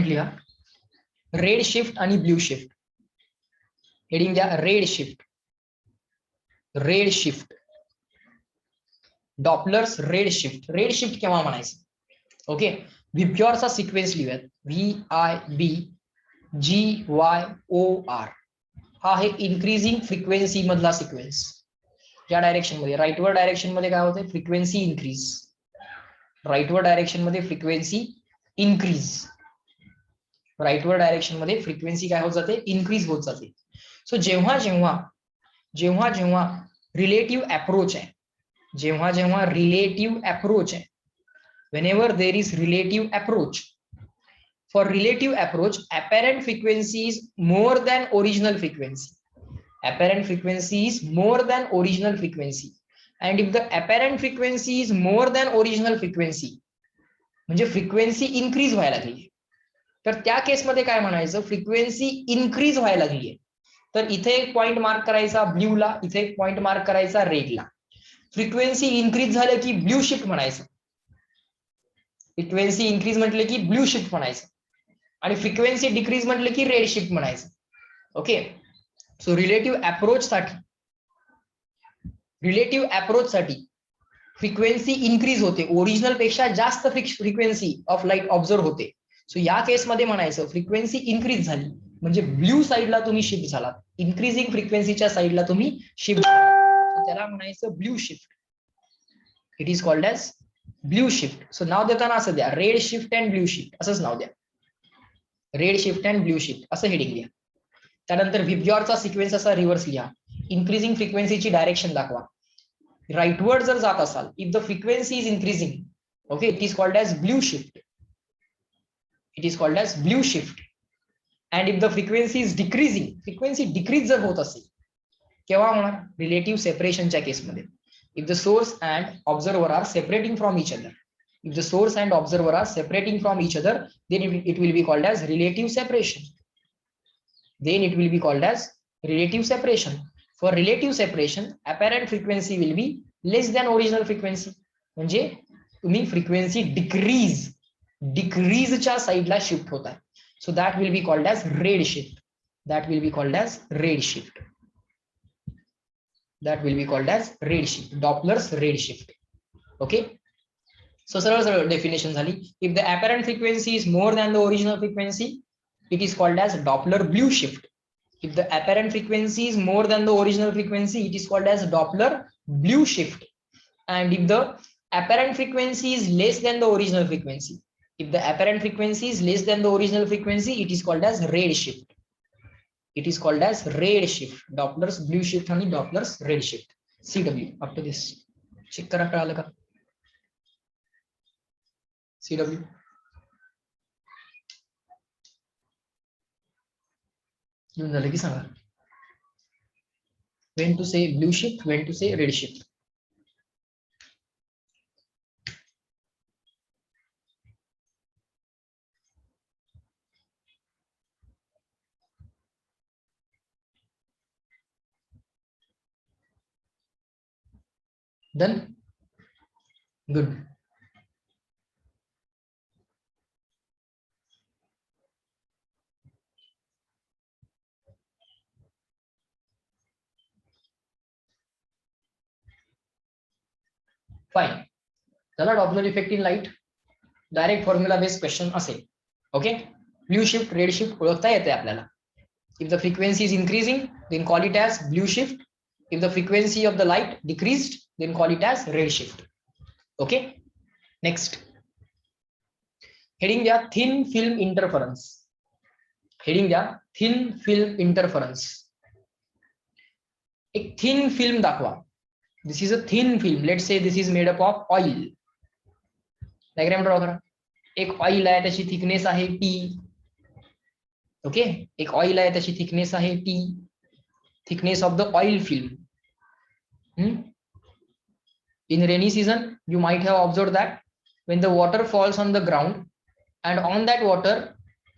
लिहा. रेड शिफ्ट आणि ब्ल्यू शिफ्ट. हेडिंग द्या red shift. Doppler's red shift. Red shift केव्हा म्हणायचं? ओके. व्हिप्युअरचा सिक्वेन्स लिहूयात. VIBGYOR. हा आहे इन्क्रीजिंग फ्रिक्वेन्सी मधला सिक्वेन्स. या डायरेक्शन मध्ये, राईटवर्ड डायरेक्शन मध्ये काय होते? Frequency increase. राईटवर्ड डायरेक्शन मध्ये फ्रिक्वेन्सी इन्क्रीज. राईटवर्ड डायरेक्शन मध्ये फ्रिक्वेन्सी काय होत जाते? इन्क्रीज होत जाते. सो जेव्हा रिलेटिव्ह अप्रोच आहे, whenever there is relative approach, for relative approach apparent frequency is more than original frequency. And if the apparent frequency is more than original frequency, म्हणजे frequency increase व्हायला लागली, तर त्या केसमध्ये काय म्हणायचं, फ्रिक्वेन्सी इन्क्रीज व्हायला लागलीये, तर इथे एक पॉइंट मार्क करायचा ब्ल्यूला, इथे एक पॉइंट मार्क करायचा रेडला. फ्रिक्वेन्सी इन्क्रीज झालं की ब्ल्यू शिफ्ट म्हणायचं, फ्रिक्वेन्सी इन्क्रीज म्हटलं की ब्ल्यू शिफ्ट म्हणायचं, आणि फ्रिक्वेन्सी डिक्रीज म्हटलं की रेड शिफ्ट म्हणायचं. ओके, सो रिलेटिव्ह अप्रोच साठी फ्रिक्वेन्सी इन्क्रीज होते, ओरिजिनल पेक्षा जास्त फ्रिक्वेन्सी ऑफ लाईट ऑब्झर्व होते. सो या केसमध्ये म्हणायचं फ्रिक्वेन्सी इन्क्रीज झाली म्हणजे ब्ल्यू साईडला तुम्ही शिफ्ट झालात, इन्क्रीजिंग फ्रिक्वेन्सीच्या साईडला तुम्ही शिफ्ट झालात, त्याला म्हणायचं blue shift. It is called as blue shift. So नाव देताना असं द्या, red shift and blue shift असंच नाव द्या, red shift and blue shift असं हेडिंग द्या. त्यानंतर विबग्योरचा सिक्वेन्स असा रिव्हर्स लिहा, इन्क्रीजिंग फ्रिक्वेन्सीची डायरेक्शन दाखवा. राईटवर्ड जर जात असाल, if the frequency is increasing, okay, it is called as blue shift, it is called as blue shift. And if the frequency is decreasing, frequency decrease जर होत असेल केव्हा होणार, रिलेटिव्ह सेपरेशनच्या केसमध्ये. If the source and observer are separating from each other, if the source and observer are separating from each other, then it will be called as relative separation. Then it will be called as relative separation. For relative separation, apparent frequency will be less than original frequency. म्हणजे तुम्ही frequency decrease च्या साईडला shift होत आहे. So that will be called as red shift. That will be called as red shift. That will be called as red shift. Doppler's red shift. Okay. So सरळ definition झाली. If the apparent frequency is more than the original frequency, it is called as Doppler blue shift. If the apparent frequency is more than the original frequency, it is called as Doppler blue shift. And if the apparent frequency is less than the original frequency, if the apparent frequency is less than the original frequency, it is called as red shift. It is called as red shift. Doppler's blue shift and Doppler's red shift. CW. Up to this. Check करा कळालं का? CW. येऊन झालं की सांगा. When to say blue shift, when to say red shift. Done? Good. Fine. चला Doppler effect in light direct formula based question असेल. Okay, blue shift red shift ओळखता येते आपल्याला. If the frequency is increasing then call it as blue shift. If the frequency of the light decreased then call it as red shift. Okay, next heading द्या thin film interference. Heading द्या thin film interference. एक thin film दाखवा. This is a thin film. Let's say this is made up of oil. Diagram draw करा. एक oil आहे, त्याची thickness आहे T. Okay, एक ऑइल आहे, त्याची थिकनेस आहे T. Thickness of the oil film. In rainy season, you might have observed that when the water falls on the ground, and on that water,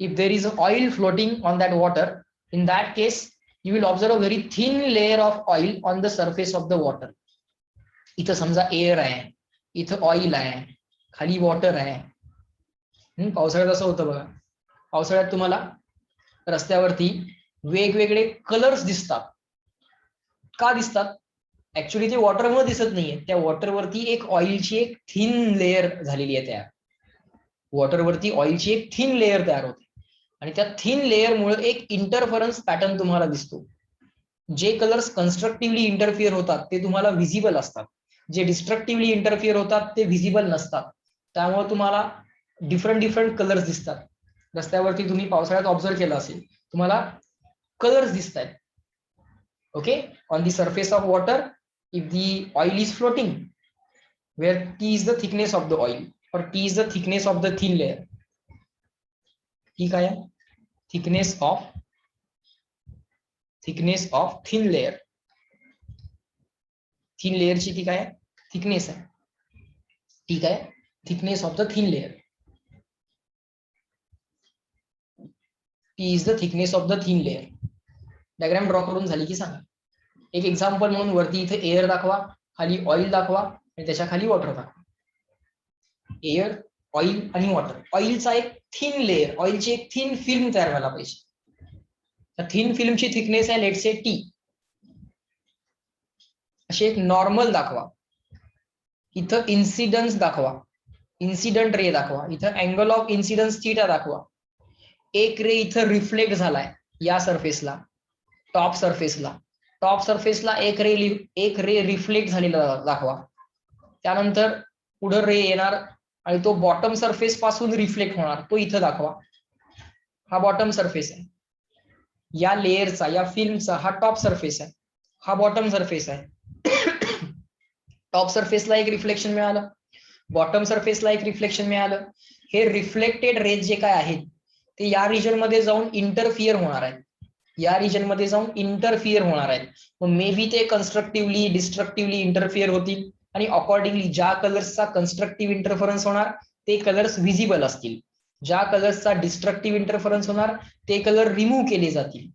if there is oil floating on that water, in that case, you will observe a very thin layer of oil on the surface of the water. इथं समजा air आहे, इथं oil आहे, खाली water आहे. पावसाळ्यात असं होतं बघा, पावसाळ्यात तुम्हाला रस्त्यावरती वेगवेगळे कलर्स दिसतात. का दिसतात? ऍक्च्युली ते वॉटरमुळे दिसत नाहीये, त्या वॉटरवरती एक ऑइलची एक थिन लेअर झालेली आहे तयार. वॉटरवरती ऑइलची एक थिन लेअर तयार होते आणि त्या थिन लेअरमुळे एक इंटरफरन्स पॅटर्न तुम्हाला दिसतो. जे कलर्स कन्स्ट्रक्टिव्हली इंटरफिअर होतात ते तुम्हाला व्हिजिबल असतात, जे डिस्ट्रक्टिव्हली इंटरफिअर होतात ते व्हिजिबल नसतात. त्यामुळे तुम्हाला डिफरंट कलर्स दिसतात. रस्त्यावरती तुम्ही पावसाळ्यात ऑब्झर्व केलं असेल, तुम्हाला कलर्स दिसत आहेत. Okay, on the surface of water if the oil is floating where T is the thickness of the oil or T is the thickness of the thin layer. ठीक आहे, thickness of thin layer. Thin लेअरची ती काय thickness आहे. ठीक आहे, thickness of the thin layer. P is the thickness of the thin layer. Diagram draw करून झाली की सांगा. एक एक्झाम्पल म्हणून वरती इथे एअर दाखवा, खाली ऑइल दाखवा आणि त्याच्या खाली वॉटर दाखवा. एअर, ऑइल आणि वॉटर. ऑइलचा एक थिन लेअर, ऑइलची एक थिन फिल्म तयार व्हायला पाहिजे. त्या थिन फिल्मची थिकनेस आहे लेट से टी. अशी एक नॉर्मल दाखवा. इथं इन्सिडन्स दाखवा, इन्सिडंट रे दाखवा. इथं अँगल ऑफ इन्सिडन्स थीटा दाखवा. एक रे इथं रिफ्लेक्ट झालाय या सरफेसला, टॉप सरफेसला. टॉप सरफेसला एक रे रिफ्लेक्ट झालेला दाखवा. त्यानंतर पुढे रे येणार आणि तो बॉटम सरफेस पासून रिफ्लेक्ट होणार, तो इथं दाखवा. हा बॉटम सरफेस आहे. या लेअरचा, या फिल्मचा हा टॉप सरफेस आहे, हा बॉटम सरफेस आहे. टॉप सरफेसला एक रिफ्लेक्शन मिळालं, बॉटम सरफेसला एक रिफ्लेक्शन मिळालं. हे रिफ्लेक्टेड रेज जे काय आहेत ते या रिजन मध्ये जाऊन इंटरफिअर होणार आहेत, या रिजन मध्ये जाऊन इंटरफिअर होणार आहेत. मे बी ते कन्स्ट्रक्टिव्हली डिस्ट्रक्टिव्हली इंटरफिअर होतील आणि अकॉर्डिंगली ज्या कलर्सचा कन्स्ट्रक्टिव्ह इंटरफरन्स होणार ते कलर्स व्हिजिबल असतील. ज्या कलर्सचा डिस्ट्रक्टिव्ह इंटरफरन्स होणार ते कलर रिमूव्ह केले जातील.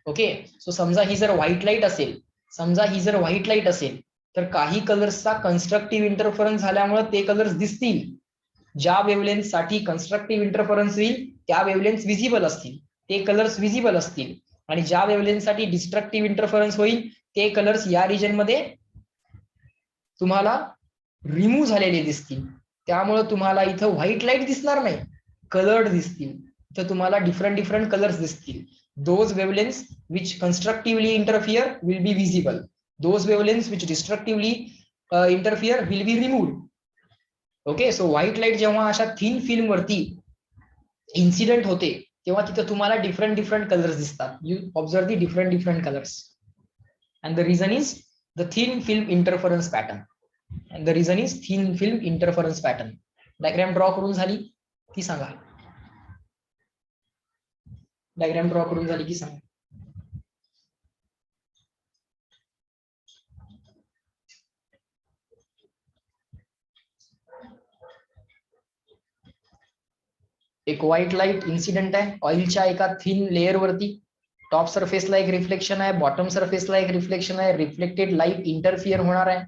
ओके, सो समजा ही जर व्हाईट लाईट असेल, समजा ही जर व्हाईट लाईट असेल तर काही कलर्सचा कन्स्ट्रक्टिव्ह इंटरफरन्स झाल्यामुळे ते कलर्स दिसतील. ज्या वेव्हलेंथ साठी कन्स्ट्रक्टिव्ह इंटरफरन्स होईल त्या वेव्हलेंथ विजिबल असतील, ते कलर्स विजिबल असतील. आणि ज्या वेव्हलेंथ साठी डिस्ट्रक्टिव्ह इंटरफरन्स होईल ते कलर्स या रिजन मध्ये तुम्हाला रिमूव्ह झालेले दिसतील. त्यामुळे तुम्हाला इथं व्हाईट लाईट दिसणार नाही, कलर्ड दिसतील. तर तुम्हाला डिफरंट कलर्स दिसतील. Those wavelengths which constructively interfere will be visible, those wavelengths which destructively interfere will be removed. Okay, so white light जेव्हा अशा थिन फिल्म वरती इन्सिडेंट होते तेव्हा तिथं तुम्हाला डिफरंट कलर्स दिसतात. You observe the different colours. And the reason is the thin film interference pattern. And the reason is thin film interference pattern. Diagram draw करून झाली की सांगा. डायग्राम ड्रॉ करून झाली की सांगा. एक व्हाईट लाईट इन्सिडेंट आहे ऑइलच्या एका थिन लेअर वरती. टॉप सरफेसला एक रिफ्लेक्शन आहे, बॉटम सरफेसला एक रिफ्लेक्शन आहे. रिफ्लेक्टेड लाईट इंटरफिअर होणार आहे.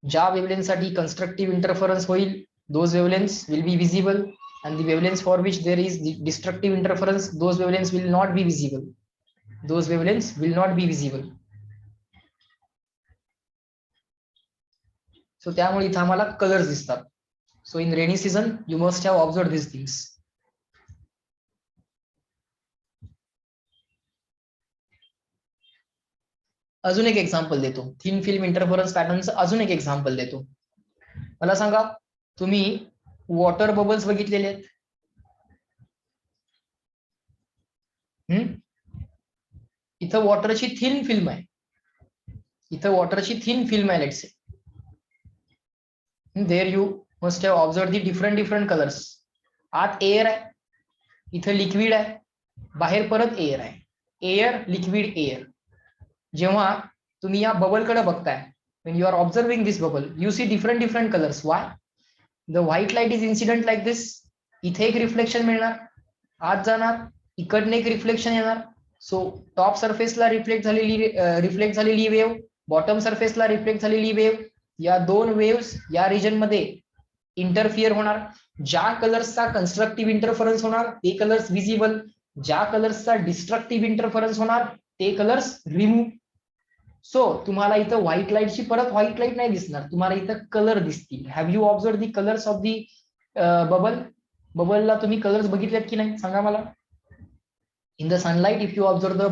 ज्या वेव्हलेंथ साठी कन्स्ट्रक्टिव्ह इंटरफरन्स होईल those wavelengths will be visible, and the wavelengths for which there is destructive interference, those wavelengths will not be visible. Those wavelengths will not be visible. So त्यामुळे इथं आम्हाला colours दिसतात. So in rainy season you must have observed these things. अजून एक example देतो, thin film interference पॅटर्नचं अजून एक example देतो. मला सांगा, तुम्ही वॉटर बबल्स बघितलेले आहेत? इथं वॉटरची थिन फिल्म आहे, इथं वॉटरची थिन फिल्म आहे let's say. There you must have observe the different colours. आत एअर आहे, इथं लिक्विड आहे, बाहेर परत एअर आहे. Air, liquid, air. जेव्हा तुम्ही या बबल कडे बघताय, when you are observing this bubble you see different colors. Why? The white light is incident like this. इथे एक रिफ्लेक्शन मिळणार, आत जाणार, इकडने एक रिफ्लेक्शन येणार. सो टॉप सरफेसला रिफ्लेक्ट झालेली वेव्ह, बॉटम सरफेसला रिफ्लेक्ट झालेली वेव्ह, या दोन वेव्स या रिजन मध्ये इंटरफिअर होणार. ज्या कलर्सचा कन्स्ट्रक्टिव्ह इंटरफरन्स होणार ते कलर्स विजिबल, ज्या कलर्सचा डिस्ट्रक्टिव्ह इंटरफरन्स होणार ते कलर्स रिमूव्ह. सो तुम्हाला इथं व्हाईट लाईटची परत व्हाईट लाईट नाही दिसणार, तुम्हाला इथं कलर दिसतील. Have you observe the colours of the bubble? बबलला तुम्ही कलर्स बघितलेत की नाही सांगा मला. In the sunlight if you observe the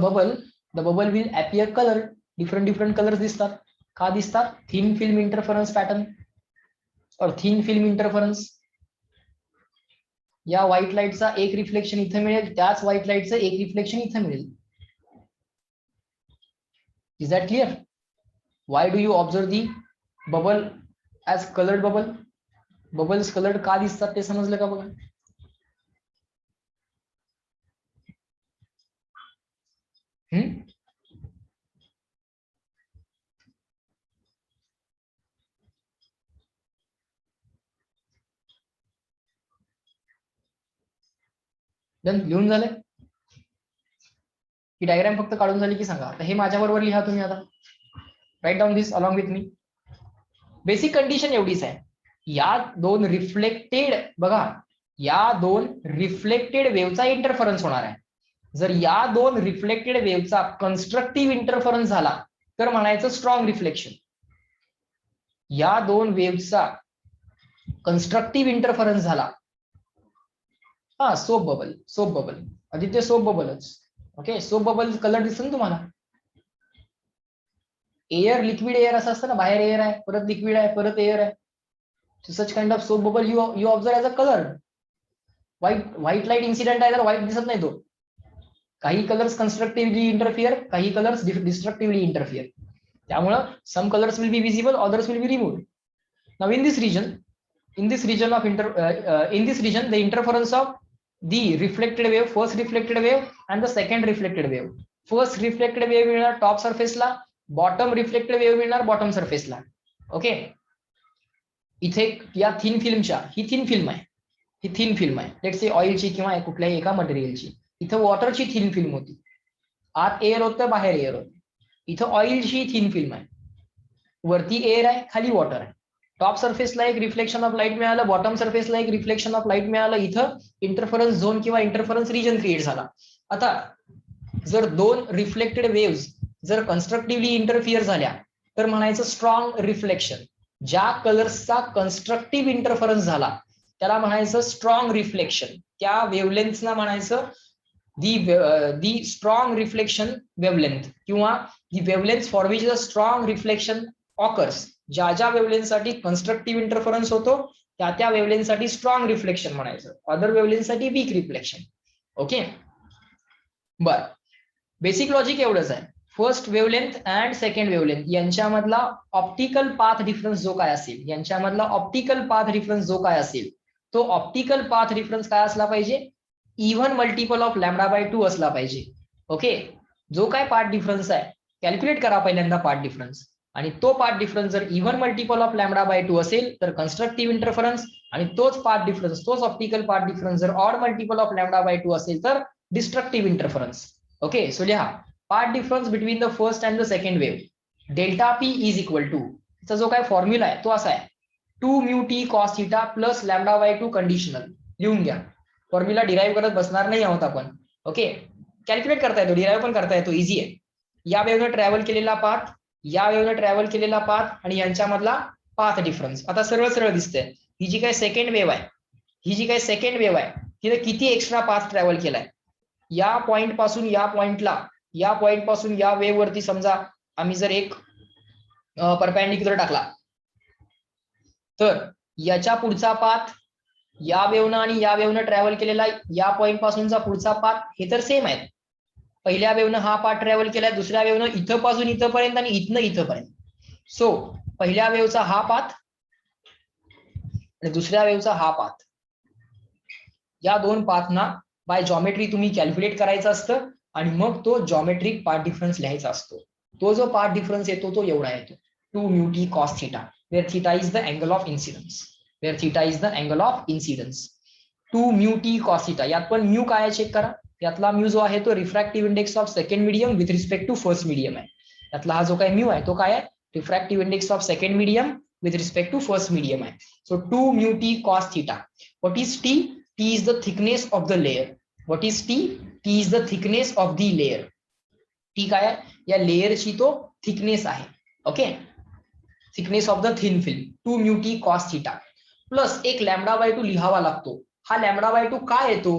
bubble will appear colour. Different colours दिसतात. का दिसतात? Thin film interference pattern or thin film interference. या व्हाईट लाईटचा एक रिफ्लेक्शन इथं मिळेल, त्याच व्हाईट लाईटचं एक रिफ्लेक्शन इथं मिळेल. Is that clear? Why do you observe the bubble as colored bubble? Bubbles colored का दिसतात ते समजलं का बघा. डन, लिहून झालंय? ही डायग्राम फक्त काढून झाली की सांगा. आता हे माझ्या बरोबर लिहा तुम्ही. आता write down this along with me. Basic condition एवढीच आहे, या दोन रिफ्लेक्टेड, बघा या दोन रिफ्लेक्टेड वेव्हचा इंटरफरन्स होणार आहे. जर या दोन रिफ्लेक्टेड वेव्हचा कन्स्ट्रक्टिव्ह इंटरफरन्स झाला तर म्हणायचं स्ट्रॉंग रिफ्लेक्शन. या दोन वेव्हचा कन्स्ट्रक्टिव्ह इंटरफरन्स झाला, हा soap bubble, soap bubble Aditya, soap बबलच. ओके, सोप बबल कलर दिसतो ना तुम्हाला. एअर, लिक्विड एअर असं असतं ना, बाहेर एअर आहे, परत लिक्विड आहे, परत एअर आहे. Such kind of soap bubble you observe as a colour. White light incident आहे तर व्हाईट दिसत नाही तो. काही कलर्स कन्स्ट्रक्टिव्हली इंटरफिअर, काही कलर्स डिस्ट्रक्टिव्हली इंटरफिअर. त्यामुळं some colours will be visible, others will be removed. Now in this region the interference of the reflected wave, first reflected wave and the second reflected wave. First reflected wave मिळणार top सरफेसला, bottom reflected wave मिळणार bottom सरफेसला. Okay, इथे या thin फिल्मच्या, ही thin film आहे, ही thin film आहे, let's से ऑइलची किंवा कुठल्याही एका मटेरियलची. इथं वॉटरची थिन फिल्म होती, आत एअर होतं, बाहेर एअर होतं. इथं ऑइलची थिन फिल्म आहे, वरती एअर आहे, खाली वॉटर आहे. टॉप सरफेसला एक रिफ्लेक्शन ऑफ लाईट मिळालं, बॉटम सरफेसला एक रिफ्लेक्शन ऑफ लाईट मिळालं. इथं इंटरफरन्स झोन किंवा इंटरफरन्स रिजन क्रिएट झाला. आता जर दोन रिफ्लेक्टेड वेव्स जर कन्स्ट्रक्टिव्हली इंटरफिअर झाल्या तर म्हणायचं स्ट्रॉंग रिफ्लेक्शन. ज्या कलर्सचा कन्स्ट्रक्टिव्ह इंटरफरन्स झाला त्याला म्हणायचं स्ट्रॉंग रिफ्लेक्शन. त्या वेव्हलेंथना म्हणायचं दी स्ट्रॉंग रिफ्लेक्शन वेव्हलेंथ, किंवा the wavelength for which the strong reflection occurs. ज्या ज्या वेव्हलेंथसाठी कन्स्ट्रक्टिव्ह इंटरफरन्स होतो त्या वेव्हलेंथसाठी स्ट्रॉंग रिफ्लेक्शन म्हणायचं, अदर वेव्हलेंथसाठी वीक रिफ्लेक्शन. ओके, बर, बेसिक लॉजिक एवढंच आहे. First wavelength and second wavelength यांच्यामधला ऑप्टिकल पाथ डिफरन्स जो काय असेल, यांच्यामधला ऑप्टिकल पाथ डिफरन्स जो काय असेल, तो ऑप्टिकल पाथ डिफरन्स काय असला पाहिजे, इव्हन मल्टिपल ऑफ λ/2 असला पाहिजे. ओके, जो काय पाथ डिफरन्स आहे कॅल्क्युलेट करा पहिल्यांदा पाथ डिफरन्स, आणि तो पाथ डिफरन्स जर इव्हन मल्टिपल ऑफ λ/2 असेल तर कन्स्ट्रक्टिव्ह इंटरफरन्स, आणि तोच पाथ डिफरन्स, तोच ऑप्टिकल पाथ डिफरन्स जर ऑड मल्टिपल ऑफ λ/2 असेल तर डिस्ट्रक्टिव्ह इंटरफरन्स. ओके, सो लिहा path difference between the first and the second wave. Delta P is equal to, त्याचा जो काय फॉर्म्युला आहे तो असा आहे, 2μt cos θ प्लस λ/2 कंडिशनल. लिहून घ्या, फॉर्म्युला डिराईव्ह करत बसणार नाही आहोत आपण. ओके, कॅल्क्युलेट करता येतो, डिराईव्ह पण करता येतो, इझी आहे. या वेव्हनं ट्रॅव्हल केलेला पाथ, या वेव्हनं ट्रॅव्हल केलेला पाथ आणि यांच्यामधला पाथ डिफरन्स. आता सरळ सरळ दिसतंय, ही जी काय सेकंड वेव्ह आहे, ही जी काय सेकंड वेव्ह आहे तिथे किती एक्स्ट्रा पाथ ट्रॅव्हल केलाय. या पॉइंट पासून या पॉइंटला, या पॉइंट पासून या वेव्ह वरती समजा आम्ही जर एक परपेंडिक्युलर टाकला तर याच्या पुढचा पाथ, या वेव्हनं आणि या वेव्हनं ट्रॅव्हल केलेला या पॉइंट पासूनचा पुढचा पाथ हे तर सेम आहेत. पहिल्या वेव्हनं हा पाथ ट्रॅव्हल केलाय, दुसऱ्या वेव्हनं इथं पासून इथंपर्यंत आणि इथनं इथंपर्यंत. सो पहिल्या वेव्हचा हा पाथ आणि दुसऱ्या वेव्हचा हा पाथ, या दोन पाथना बाय जॉमेट्री तुम्ही कॅल्क्युलेट करायचं असतं आणि मग तो जॉमेट्रिक पाथ डिफरन्स लिहायचा असतो. तो जो पाथ डिफरन्स येतो तो एवढा येतो, 2μt cos θ, where θ is the angle of incidence, where θ is the angle of incidence. 2μt cos θ, यात पण म्यू काय आहे चेक करा. यातला म्यू जो आहे तो refractive index of second medium with respect to first medium आहे. यातला हा जो काय म्यू आहे तो काय आहे, refractive index of second medium with respect to first medium आहे. So 2μt cos θ. What is T? T is the thickness of the layer. What is T? T is the thickness of the layer. T काय आहे, या लेयरची तो thickness आहे. Okay, thickness of the thin film. 2μt cos θ plus एक λ/2 लिहावा लागतो. हा λ/2 काय येतो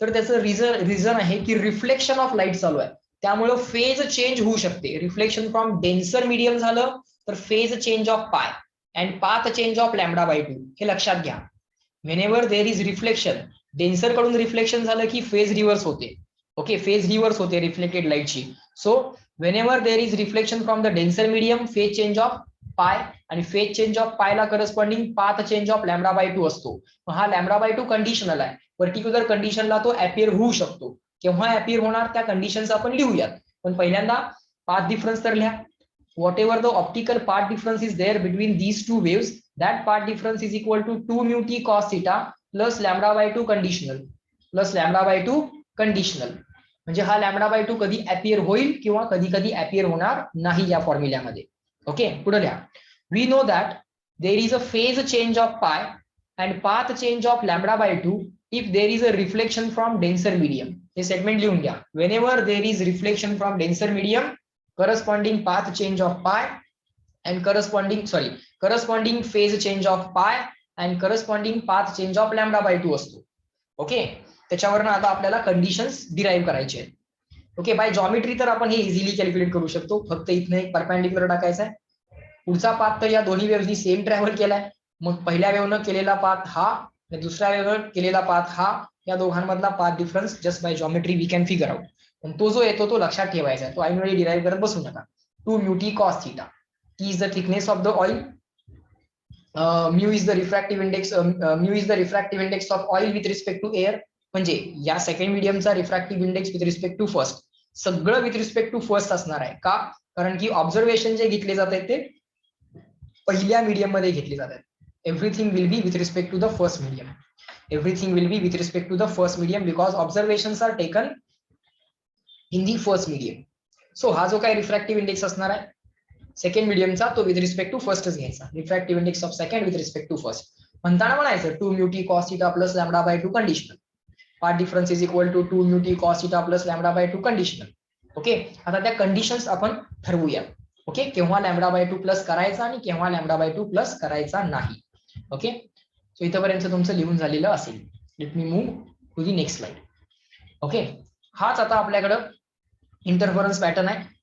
तर त्याचं रिझन आहे की रिफ्लेक्शन ऑफ लाईट चालू आहे, त्यामुळे फेज चेंज होऊ शकते. रिफ्लेक्शन फ्रॉम डेन्सर मीडियम झालं तर phase change of pi and path change of λ/2. हे लक्षात घ्या. Whenever there is reflection, denser कडून रिफ्लेक्शन झालं की फेज रिव्हर्स होते. ओके, फेज रिव्हर्स होते रिफ्लेक्टेड लाईटची. So whenever there is reflection from the denser medium, phase change of pi, आणि फेज चेंज ऑफ पायला करस्पॉन्डिंग पाथ चेंज ऑफ λ/2 असतो. हा λ/2 कंडिशनल आहे, पर्टिक्युलर कंडिशनला तो अपियर होऊ शकतो. केव्हा अपियर होणार त्या कंडिशन्स आपण लिहूयात, पण पहिल्यांदा पाथ डिफरन्स तर लिहा. whatever the optical path difference is there between these two waves, that path difference is equal to 2μt cos θ plus λ/2 conditional, plus λ/2 conditional. म्हणजे हा λ/2 कधी अपियर होईल किंवा कधी कधी अपियर होणार नाही या फॉर्म्युल्यामध्ये. ओके, पुढे लिहा. We know that there is a phase change of pi and path change of λ/2 if there is a reflection from denser medium. हे सेगमेंट लिहून घ्या. Whenever there is reflection from denser medium, corresponding path change of pi and corresponding phase change of pi and corresponding path change of λ/2 असतो. Okay, त्याच्यावरनं आता आपल्याला conditions derive करायचे आहेत. Okay, bye geometry तर आपण हे इझिली कॅल्क्युलेट करू शकतो. फक्त इथनं एक परपेंडिक्युलर टाकायचा आहे. पुढचा पाथ तर या दोन्ही वेव्हनी सेम ट्रॅव्हल केलाय. मग पहिल्या वेव्हनं केलेला पाथ हा आणि दुसऱ्या वेव्हनं केलेला पाथ हा, या दोघांमधला path difference just by geometry we can figure out. पण तो जो येतो तो लक्षात ठेवायचा आहे. तो ऐनवेळी डिराईव्ह करत बसू नका. 2 mu t cos theta. T is the thickness of the oil. Mu is the refractive index. Mu is the refractive index of oil with respect to air. म्हणजे या सेकंड मीडियमचा refractive index with respect to first, सगळं with respect to first असणार आहे. का? कारण की observation जे घेतले जात आहेत ते पहिल्या मीडियम मध्ये घेतले जातात. Everything will be with respect to the first medium. Everything will be with respect to the first medium because observations are taken in the first medium. So हा जो काही रिफ्रॅक्टिव्ह इंडेक्स असणार आहे सेकंड मीडियमचा, तो with respect to फर्स्टच घ्यायचा. Refractive index of second with respect to first. म्हणताना म्हणायचं 2 mu t cos theta plus λ/2 conditional. Path difference is equal to 2 mu t cos theta plus λ/2 conditional. Okay, आता त्या conditions आपण ठरवूया. Okay, केव्हा λ/2 plus करायचा आणि केव्हा λ/2 प्लस करायचा नाही. ओके, सो इथपर्यंत तुमचं लिहून झालेलं असेल. Let me move to the next slide. Okay, हाच आता आपल्याकडं इंटरफरन्स पॅटर्न आहे.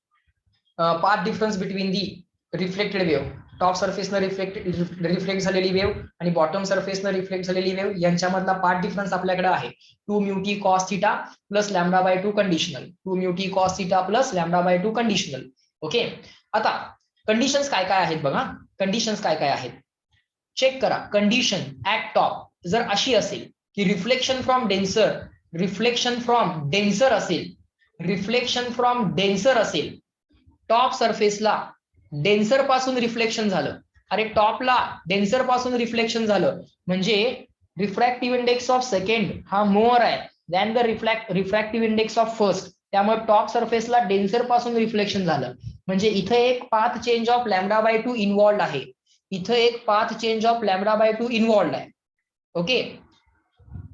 Path difference between the reflected wave, top सरफेसनं रिफ्लेक्ट झालेली वेव्ह आणि बॉटम सरफेसनं रिफ्लेक्ट झालेली वेव्ह यांच्यामधला पाथ डिफरन्स आपल्याकडे आहे 2 mu t cos theta plus λ/2 conditional. 2 mu t cos theta plus λ/2 conditional. Okay, आता कंडिशन्स काय काय आहेत बघा. कंडिशन्स काय काय आहेत चेक करा. कंडिशन ऍट टॉप जर अशी असेल की रिफ्लेक्शन फ्रॉम डेन्सर असेल, टॉप सरफेसला डेन्सर पासून रिफ्लेक्शन झालं. अरे टॉपला डेन्सर पासून रिफ्लेक्शन झालं म्हणजे रिफ्रॅक्टिव्ह इंडेक्स ऑफ सेकंड हा मोर आहे than the refractive index of first. त्यामुळे टॉप सरफेसला डेन्सर पासून रिफ्लेक्शन झालं म्हणजे इथे एक पाथ चेंज ऑफ λ/2 इन्व्हॉल्ड आहे. इथं एक पाथ चेंज ऑफ λ/2 इन्व्हॉल्ड आहे. ओके,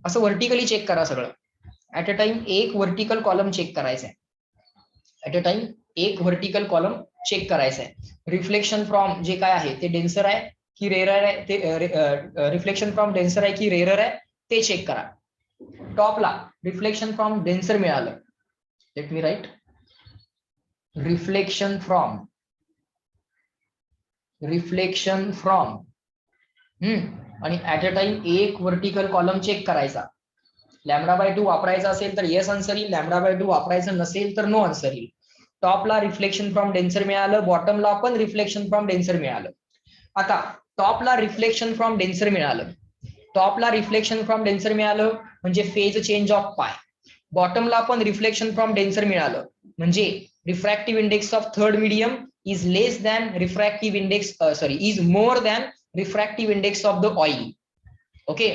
असं व्हर्टिकली चेक करा सगळं. ऍट अ टाइम एक व्हर्टिकल कॉलम चेक करायचा आहे. ऍट अ टाइम एक व्हर्टिकल कॉलम चेक करायचा आहे. रिफ्लेक्शन फ्रॉम जे काय आहे ते डेन्सर आहे की रेरर आहे, ते रिफ्लेक्शन फ्रॉम डेन्सर आहे की रेरर आहे ते चेक करा. टॉपला रिफ्लेक्शन फ्रॉम डेन्सर मिळालं. Let me write reflection from आणि ऍट अ टाइम एक व्हर्टिकल कॉलम चेक करायचा. λ/2 वापरायचा असेल तर येस आन्सर येईल, λ/2 वापरायचं नसेल तर नो आन्सर येईल. टॉपला रिफ्लेक्शन फ्रॉम डेन्सर मिळालं, बॉटमला पण रिफ्लेक्शन फ्रॉम डेन्सर मिळालं. आता टॉपला रिफ्लेक्शन फ्रॉम डेन्सर मिळालं म्हणजे फेज चेंज ऑफ पाय. बॉटमला पण रिफ्लेक्शन फ्रॉम डेन्सर मिळालं म्हणजे refractive index of third medium is less than is more than refractive index of the oil. Okay,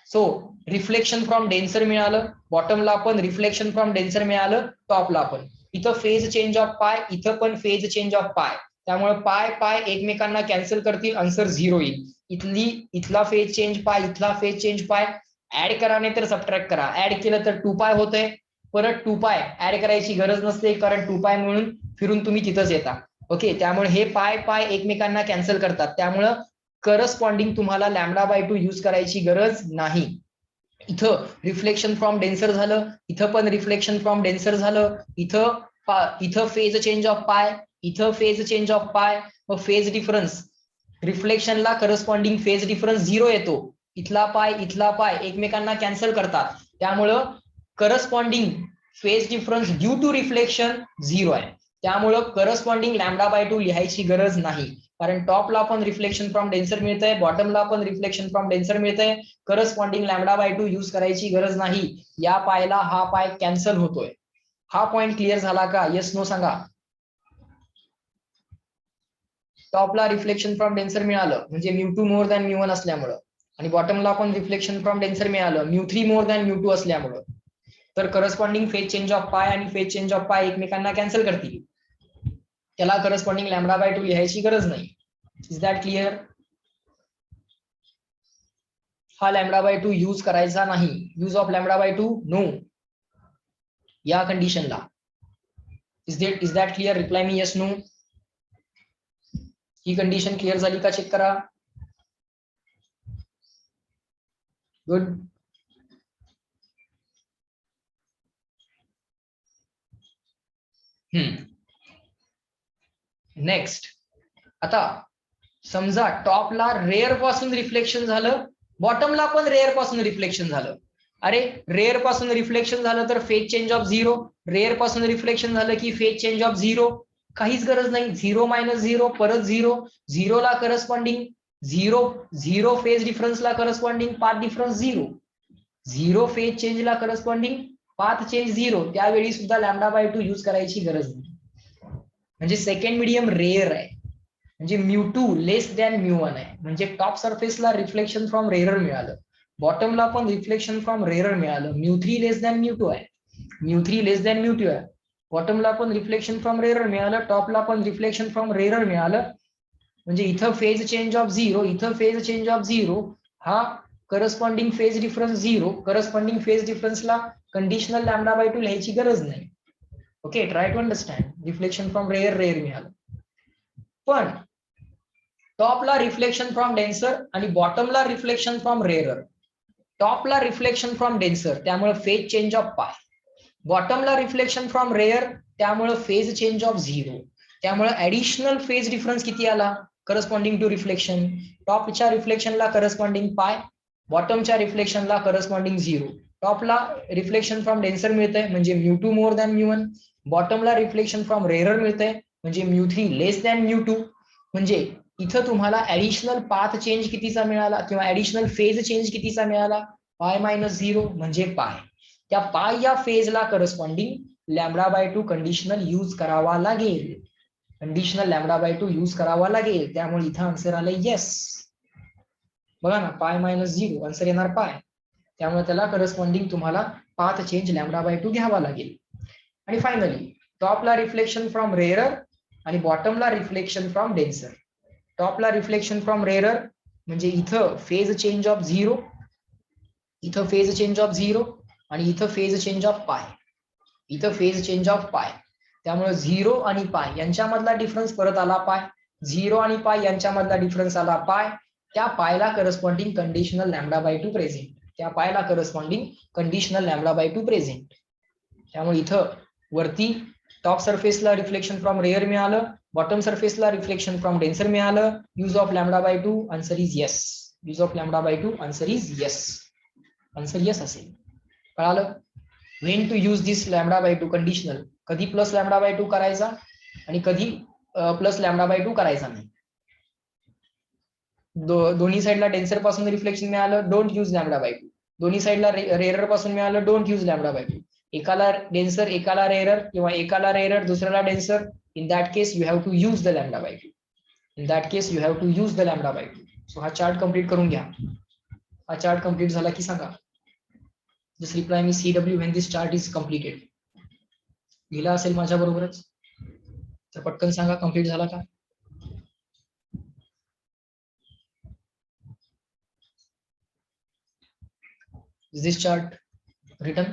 so reflection from denser मिळालं, बॉटमला पण reflection from denser मिळालं, टॉपला पण. इथं phase change of पाय, इथं पण फेज चेंज ऑफ पाय. त्यामुळे पाय एकमेकांना कॅन्सल करतील, आन्सर 0 येईल. इथला फेज चेंज पाय, इथला फेज चेंज पाय. ऍड करा नाही तर सबट्रॅक्ट करा. ऍड केलं तर 2π होतंय, परत 2π ऍड करायची गरज नसते कारण 2π म्हणून फिरून तुम्ही तिथंच येता. ओके, त्यामुळे हे पाय एकमेकांना कॅन्सल करतात. त्यामुळं करस्पॉन्डिंग तुम्हाला λ/2 यूज करायची गरज नाही. इथं रिफ्लेक्शन फ्रॉम डेन्सर झालं, इथं पण रिफ्लेक्शन फ्रॉम डेन्सर झालं, इथं फेज चेंज ऑफ पाय, इथं फेज चेंज ऑफ पाय. व फेज डिफरन्स रिफ्लेक्शनला करस्पॉन्डिंग फेज डिफरन्स 0 येतो. इथला पाय एकमेकांना कॅन्सल करतात. त्यामुळं corresponding phase difference due to reflection 0 आहे. त्यामुळं करस्पॉन्डिंग λ/2 लिहायची गरज नाही कारण टॉपला पण रिफ्लेक्शन फ्रॉम डेन्सर मिळतंय, बॉटमला पण रिफ्लेक्शन फ्रॉम डेन्सर मिळतंय. करस्पॉन्डिंग λ/2 यूज करायची गरज नाही. या पायला हा पाय कॅन्सल होतोय. हा पॉइंट क्लिअर झाला का? येस नो सांगा. टॉपला रिफ्लेक्शन फ्रॉम डेन्सर मिळालं म्हणजे μ2 मोर दॅन μ1 असल्यामुळं आणि बॉटमला पण रिफ्लेक्शन फ्रॉम डेन्सर मिळालं μ3 मोर दॅन μ2 असल्यामुळं. तर corresponding phase change of pi आणि फेज चेंज ऑफ पाय एकमेकांना कॅन्सल करतील, त्याला करस्पॉन्डिंग λ/2 लिहायची गरज नाही. Is that clear? हा λ/2 यूज करायचा नाही. यूज ऑफ λ/2 नो या कंडिशनला. Is that clear? Reply me yes no. ही कंडिशन क्लिअर झाली का चेक करा. गुड. नेक्स्ट, आता समजा टॉपला रेअर पासून रिफ्लेक्शन झालं, बॉटमला पण रेअर पासून रिफ्लेक्शन झालं. अरे रेअर पासून रिफ्लेक्शन झालं तर फेज चेंज ऑफ 0, रेअर पासून रिफ्लेक्शन झालं की फेज चेंज ऑफ 0. काहीच गरज नाही. 0 - 0 परत 0, 0 ला करस्पॉन्डिंग 0 फेज डिफरन्सला करस्पॉन्डिंग पाथ डिफरन्स 0 फेज चेंजला करस्पॉन्डिंग पाथ चेंज 0. त्यावेळी सुद्धा λ/2 यूज करायची गरज नाही. म्हणजे सेकंड मीडियम रेअर आहे, म्हणजे μ2 लेस दॅन μ1 आहे. म्हणजे टॉप सरफेसला रिफ्लेक्शन फ्रॉम रेअर मिळालं, बॉटमला पण रिफ्लेक्शन फ्रॉम रेअर मिळालं. μ3 लेस दॅन μ2 आहे, μ3 लेस दॅन μ2 आहे. बॉटमला पण रिफ्लेक्शन फ्रॉम रेअर मिळालं, टॉपला पण रिफ्लेक्शन फ्रॉम रेअर मिळालं. म्हणजे इथं फेज चेंज ऑफ 0, इथं फेज चेंज ऑफ 0, हा corresponding phase difference 0. Corresponding phase डिफरन्सला कंडिशनल λ/2 लिहायची गरज नाही. Okay, try to understand. Reflection from rare मिळालं, पण टॉपला रिफ्लेक्शन फ्रॉम डेन्सर आणि बॉटमला रिफ्लेक्शन फ्रॉम रेअर. टॉपला रिफ्लेक्शन फ्रॉम डेन्सर, त्यामुळे फेज चेंज ऑफ पाय. बॉटमला रिफ्लेक्शन फ्रॉम रेअर, त्यामुळे फेज चेंज ऑफ 0. त्यामुळे ऍडिशनल फेज डिफरन्स किती आला करस्पॉन्डिंग टू रिफ्लेक्शन? टॉपच्या रिफ्लेक्शनला करस्पॉन्डिंग पाय, बॉटमच्या रिफ्लेक्शनला करस्पॉन्डिंग 0. टॉपला रिफ्लेक्शन फ्रॉम डेन्सर मिळतंय म्हणजे μ2 मोर दॅन μ1, बॉटमला रिफ्लेक्शन फ्रॉम रेअर मिळतंय म्हणजे μ3 लेस दॅन μ2. म्हणजे इथं तुम्हाला ऍडिशनल पाथ चेंज कितीचा मिळाला किंवा ऍडिशनल फेज चेंज कितीचा मिळाला? पाय - 0 म्हणजे पाय. त्या पाय या फेजला करस्पॉन्डिंग λ/2 कंडिशनल यूज करावा लागेल. कंडिशनल λ/2 यूज करावा लागेल. त्यामुळे इथं आन्सर आलं येस. बघा ना, पाय - 0 आन्सर येणार पाय. त्यामुळे त्याला करस्पॉन्डिंग तुम्हाला पाथ चेंज λ/2 घ्यावा लागेल. आणि फायनली टॉपला रिफ्लेक्शन फ्रॉम रेअर आणि बॉटमला रिफ्लेक्शन फ्रॉम डेन्सर. टॉपला रिफ्लेक्शन फ्रॉम रेअर म्हणजे इथं फेज चेंज ऑफ 0, इथं फेज चेंज ऑफ 0 आणि इथं फेज चेंज ऑफ पाय, इथं फेज चेंज ऑफ पाय. त्यामुळे 0 आणि पाय यांच्यामधला डिफरन्स परत आला पाय, 0 आणि पाय यांच्यामधला डिफरन्स आला पाय. त्या पायला करस्पॉन्डिंग कंडिशनल λ/2 प्रेझेंट, त्या पायला करस्पॉन्डिंग कंडिशनल λ/2 प्रेझेंट. त्यामुळे इथं वरती टॉप सरफेसला रिफ्लेक्शन फ्रॉम रेअर मिळालं, बॉटम सरफेसला रिफ्लेक्शन फ्रॉम डेन्सर मिळालं. Use of λ/2 answer is yes. Use of λ/2 answer is yes. Answer yes असेल. कळालं? When to use this λ/2 conditional, कधी प्लस λ/2 करायचा आणि कधी प्लस λ/2 करायचा नाही. दोन्ही साईडला डेन्सर पासून रिफ्लेक्शन मिळालं, डोंट यूज λ/2. दोन्ही साईडला रेअर पासून मिळालं, डोंट यूज λ/2. एकाला डेन्सर एकाला रेअर किंवा एकाला रेअर दुसऱ्याला denser, in that case you have to use the λ/2. In that case you have to use the λ/2. So हा चार्ट कम्प्लीट करून घ्या. हा चार्ट कम्प्लीट झाला की सांगा. Just reply me CW when this chart is completed. लिहिला असेल माझ्या बरोबरच तर पटकन सांगा कम्प्लीट झाला का? Is this chart written?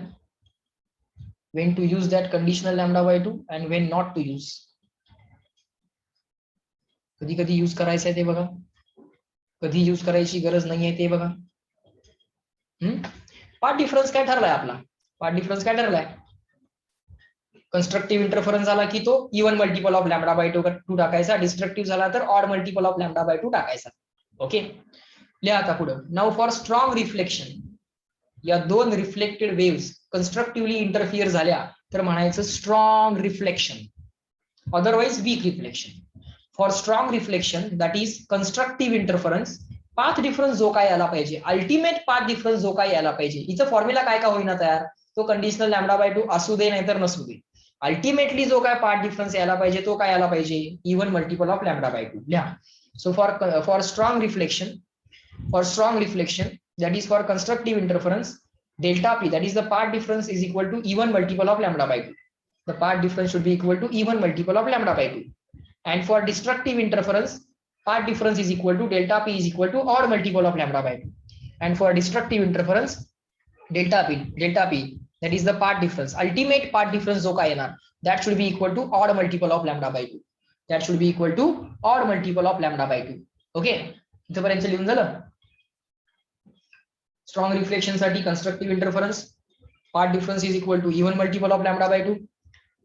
When to use that conditional λ/2 and when not to use. कधी कधी यूज करायचं आहे ते बघा, कधी यूज करायची गरज नाहीये ते बघा. पार्ट डिफरन्स काय ठरलाय आपला? पार्ट डिफरन्स काय ठरलाय? कन्स्ट्रक्टिव्ह इंटरफरन्स झाला की तो इवन मल्टिपल ऑफ λ/2 टाकायचा, डिस्ट्रक्टिव्ह झाला तर ऑड मल्टिपल ऑफ λ/2 टाकायचा. ओके, लिहा आता पुढे. नाउ फॉर स्ट्रॉंग रिफ्लेक्शन, या दोन रिफ्लेक्टेड वेव्स कन्स्ट्रक्टिव्हली इंटरफिअर झाल्या तर म्हणायचं strong reflection, otherwise weak reflection. For strong reflection that is constructive interference, path difference जो काय यायला पाहिजे, अल्टिमेट पाथ डिफरन्स जो काय यायला पाहिजे, इथं फॉर्म्युला काय का होईना तयार, तो कंडिशनल λ/2 असू दे नाहीतर नसू दे, अल्टिमेटली जो काय पाथ डिफरन्स यायला पाहिजे तो काय यायला पाहिजे, इवन मल्टिपल ऑफ λ/2. लिहा. So for strong reflection, that is for constructive interference, delta p, that is the path difference, is equal to even multiple of lambda by 2. The path difference should be equal to even multiple of lambda by 2. And for destructive interference, path difference is equal to delta p is equal to odd multiple of lambda by 2. And for destructive interference, delta p, that is the path difference, ultimate path difference जो काय येणार, that should be equal to odd multiple of lambda by 2. That should be equal to odd multiple of lambda by 2. Okay, इथपर्यंत लिहून झालं. Strong reflection साठी कंस्ट्रक्टिव्ह interference, path difference is equal to even multiple of lambda by 2.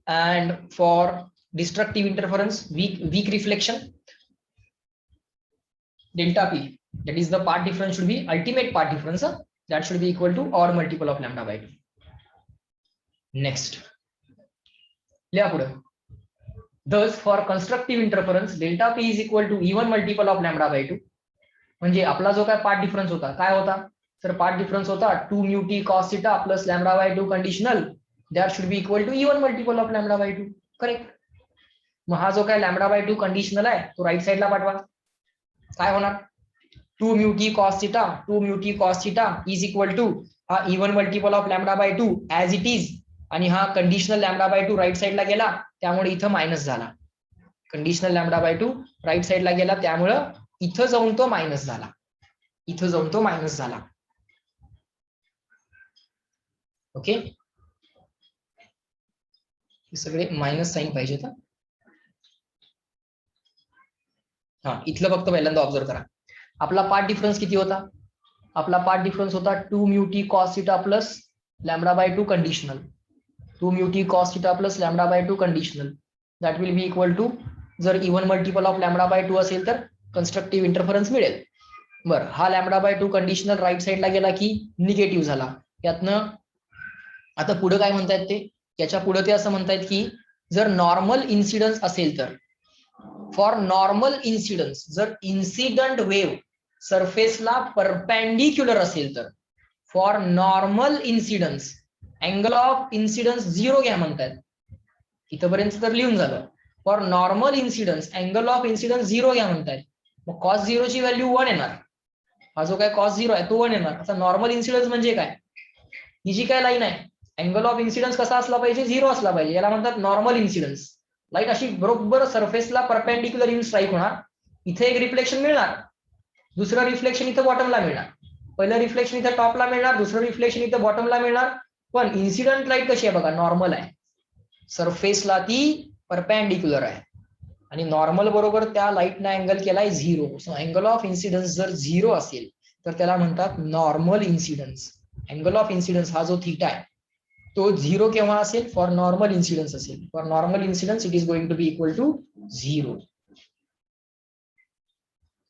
And for destructive interference, weak reflection, delta p, that is the path difference should be ultimate path difference, that should be equal to odd multiple of lambda by 2. Next, लिहा पुढे. Thus for constructive interference, delta p is equal to even multiple of lambda by 2. म्हणजे आपला जो काय path difference होता, काय होता sir, path difference होता 2 mu t cos theta plus lambda by 2 conditional, that should be equal to even multiple of lambda by 2. Correct. मग हा जो काय लॅम्बडा बाय 2 कंडिशनल आहे तो राईट साइडला पाठवा. काय होणार, 2 mu t cos theta is equal to हा even multiple of lambda by 2 as it is, आणि हा कंडिशनल लॅम्बडा बाय 2 राईट साइडला गेला त्यामुळे इथं मायनस झाला. कंडिशनल लॅम्बडा बाय 2 राईट साइडला गेला त्यामुळे इथं जाऊन तो मायनस झाला, इथं जाऊन तो मायनस झाला. ओके, हे सगळे मायनस साइन पाहिजे तर हा, इथलं फक्त पहिल्यांदा ऑब्झर्व करा. आपला पाथ डिफरन्स किती होता, आपला पाथ डिफरन्स होता 2 mu t cos theta plus lambda by 2 conditional, 2 mu t cos theta plus lambda by 2 conditional, that will be equal to, जर even multiple of lambda by 2 असेल तर कंस्ट्रक्टिव्ह interference मिळेल. बरं, हा लॅम्बडा बाय 2 कंडिशनल राईट साइडला गेला की negative झाला. यातनं आता पुढे काय म्हणतायत ते, याच्या पुढे ते असं म्हणतायत की जर नॉर्मल इन्सिडन्स असेल तर, फॉर नॉर्मल इन्सिडन्स, जर इन्सिडंट वेव्ह सरफेसला परपेंडिक्युलर असेल तर, for normal incidence angle of incidence 0 घ्या म्हणतात. इथपर्यंत तर लिहून झालं. For normal incidence angle of incidence 0 घ्या म्हणतायत. मग कॉस 0 ची व्हॅल्यू 1 येणार. हा जो काय कॉस 0 आहे तो 1 येणार. आता नॉर्मल इन्सिडन्स म्हणजे काय, ही जी काय लाईन आहे, अँगल ऑफ इन्सिडन्स कसा असला पाहिजे, 0 असला पाहिजे. याला म्हणतात नॉर्मल इन्सिडन्स. लाईट अशी बरोबर सरफेसला परपेंडिक्युलर इन स्ट्राईक होणार. इथे एक रिफ्लेक्शन मिळणार, दुसरं रिफ्लेक्शन इथं बॉटमला मिळणार. पहिलं रिफ्लेक्शन इथं टॉपला मिळणार, दुसरं रिफ्लेक्शन इथं बॉटमला मिळणार. पण इन्सिडंट लाईट कशी आहे बघा, नॉर्मल आहे, सरफेसला ती परपेंडिक्युलर आहे, आणि नॉर्मल बरोबर त्या लाईटनं अँगल केलाय 0. सो अँगल ऑफ इन्सिडन्स जर 0 असेल तर त्याला म्हणतात normal incidence. Angle of incidence हा जो थीटा आहे तो 0 केव्हा असेल, फॉर नॉर्मल इन्सिडन्स असेल. For normal incidence it is going to be equal to 0.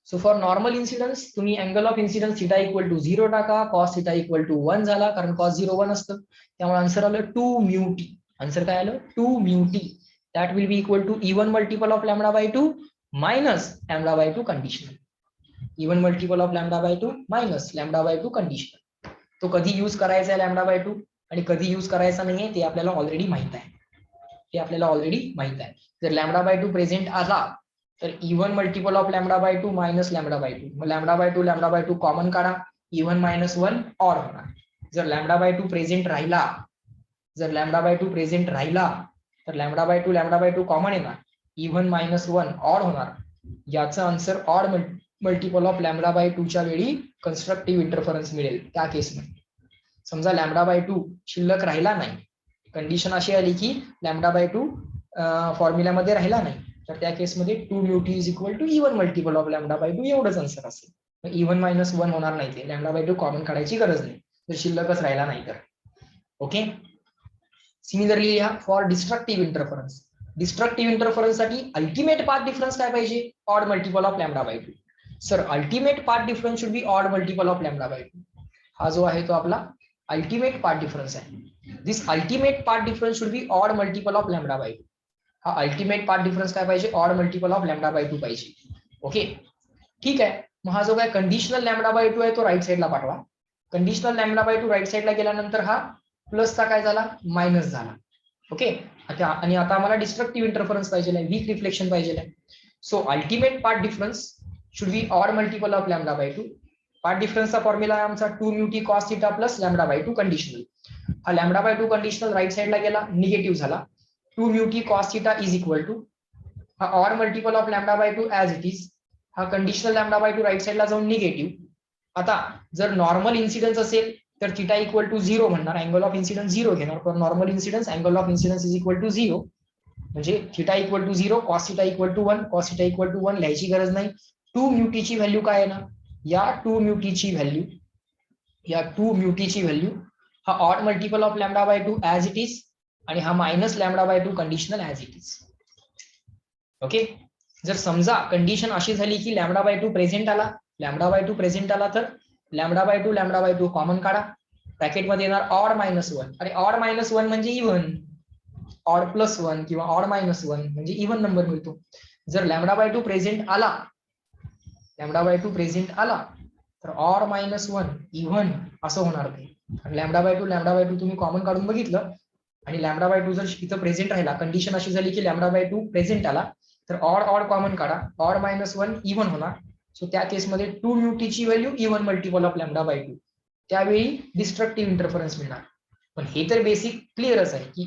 So for normal incidence तुम्ही angle of incidence theta equal to 0 टाका, कॉस थीटा इक्वल टू 1 झाला, कारण कॉस 0 1 असतं. त्यामुळे आन्सर आलं 2 mu t. आन्सर काय आलं, 2 mu t. That will be equal to even multiple of lambda by 2 minus lambda by 2 conditional. Even multiple of lambda by 2 minus lambda by 2 conditional. तो कधी use करायचा आहे lambda by 2 आणि कधी use करायचा नाहीये ते आपल्याला ऑलरेडी माहित आहे. ते आपल्याला ऑलरेडी माहित आहे. जर लॅम्बडा बाय 2 प्रेझेंट आला तर even multiple of lambda by 2 minus lambda by 2. मग लॅम्बडा बाय 2 कॉमन काढा, इवन मायनस 1 ऑड होणार. जर लॅम्बडा बाय 2 प्रेझेंट राहिला, जर लॅम्बडा बाय 2 प्रेझेंट राहिला तर लॅम्बडा बाय 2 कॉमन येणार, इवन मायनस 1 ऑड होणार. याचा answer odd multiple of lambda by 2 च्या वेळी कंस्ट्रक्टिव्ह इंटरफरन्स मिळेल. त्या केसमध्ये समजा लॅम्बडा बाय 2 शिल्लक राहिला नाही, कंडिशन अशी आली की लॅम्बडा बाय 2 फॉर्म्युल्यामध्ये राहिला नाही, तर त्या केसमध्ये 2 mu t is equal to even multiple of lambda by 2 एवढंच आन्सर असेल. इवन मायनस 1 होणार नाही, ते लॅम्बडा बाय 2 कॉमन काढायची गरज नाही जर शिल्लकच राहिला नाही तर. Okay, similarly for destructive interference, destructive interference साठी अल्टिमेट पाथ डिफरन्स काय पाहिजे, odd multiple of lambda by 2. Sir ultimate path difference should be odd multiple of lambda by 2. हा जो आहे तो आपला अल्टिमेट पाथ डिफरन्स आहे. This ultimate path difference should be odd multiple of lambda by 2. हा ultimate path difference काय पाहिजे, odd multiple of lambda by 2 पाहिजे. ओके, ठीक आहे. मग हा जो काय कंडिशनल लॅम्बडा बाय 2 आहे तो राईट साइडला पाठवा. कंडिशनल लॅम्बडा बाय 2 राईट साइडला गेल्यानंतर हा प्लसचा काय झाला, मायनस झाला. ओके, आणि आता आम्हाला डिस्ट्रक्टिव्ह इंटरफरन्स पाहिजे आहे, वीक रिफ्लेक्शन पाहिजे आहे. So ultimate path difference should be odd multiple of lambda by 2. Part डिफरन्सचा फॉर्म्युला आहे आमचा 2 mu t cos theta plus lambda by 2 conditional. हा लॅम्बडा बाय 2 कंडिशनल राईट साइडला गेला, निगेटिव्ह झाला. 2 mu t cos theta is equal to हा odd multiple of lambda by 2 as it is, हा conditional lambda by 2 right साइडला जाऊन negative. आता जर नॉर्मल इन्सिडन्स असेल तर थिटा इक्वल टू 0 म्हणणार, अँगल ऑफ इन्सिडन्स 0 घेणार. For normal incidence angle of incidence is equal to 0, म्हणजे theta equal to 0, cos theta equal to 1, cos theta equal to 1 लिहायची गरज नाही. 2 म्यू टी ची व्हॅल्यू काय आहे ना, या 2 म्यू टी ची व्हॅल्यू, या 2 म्यू टी ची व्हॅल्यू हा odd multiple of lambda by 2 as it is आणि हा minus lambda by 2 conditional as it is. Okay. जर समजा कंडिशन अशी झाली की लॅम्बडा बाय 2 प्रेझेंट आला, लॅम्बडा बाय 2 प्रेझेंट आला तर लॅम्बडा बाय 2 कॉमन काढा, ब्रॅकेट मध्ये येणार ऑड -1. अरे ऑड -1 म्हणजे इव्हन, ऑड +1 किंवा ऑड -1 म्हणजे इव्हन नंबर मिळतो. जर लॅम्बडा बाय 2 प्रेझेंट आला, लॅम्बडा बाय 2 प्रेझेंट आला तर ऑड -1 इव्हन असं होणार ते. लॅम्बडा बाय 2 तुम्ही कॉमन काढून बघितलं आणि लॅम्बडा बाय 2 जर इथं प्रेझेंट राहिला, कंडिशन अशी झाली की लॅम्बडा बाय 2 प्रेझेंट आला तर ऑड कॉमन काढा, ऑड -1 इव्हन होणार. सो त्या केसमध्ये 2 म्यू टी ची value even multiple of lambda by 2, त्यावेळी डिस्ट्रक्टिव्ह इंटरफरन्स मिळणार. पण हे तर बेसिक क्लिअरच आहे की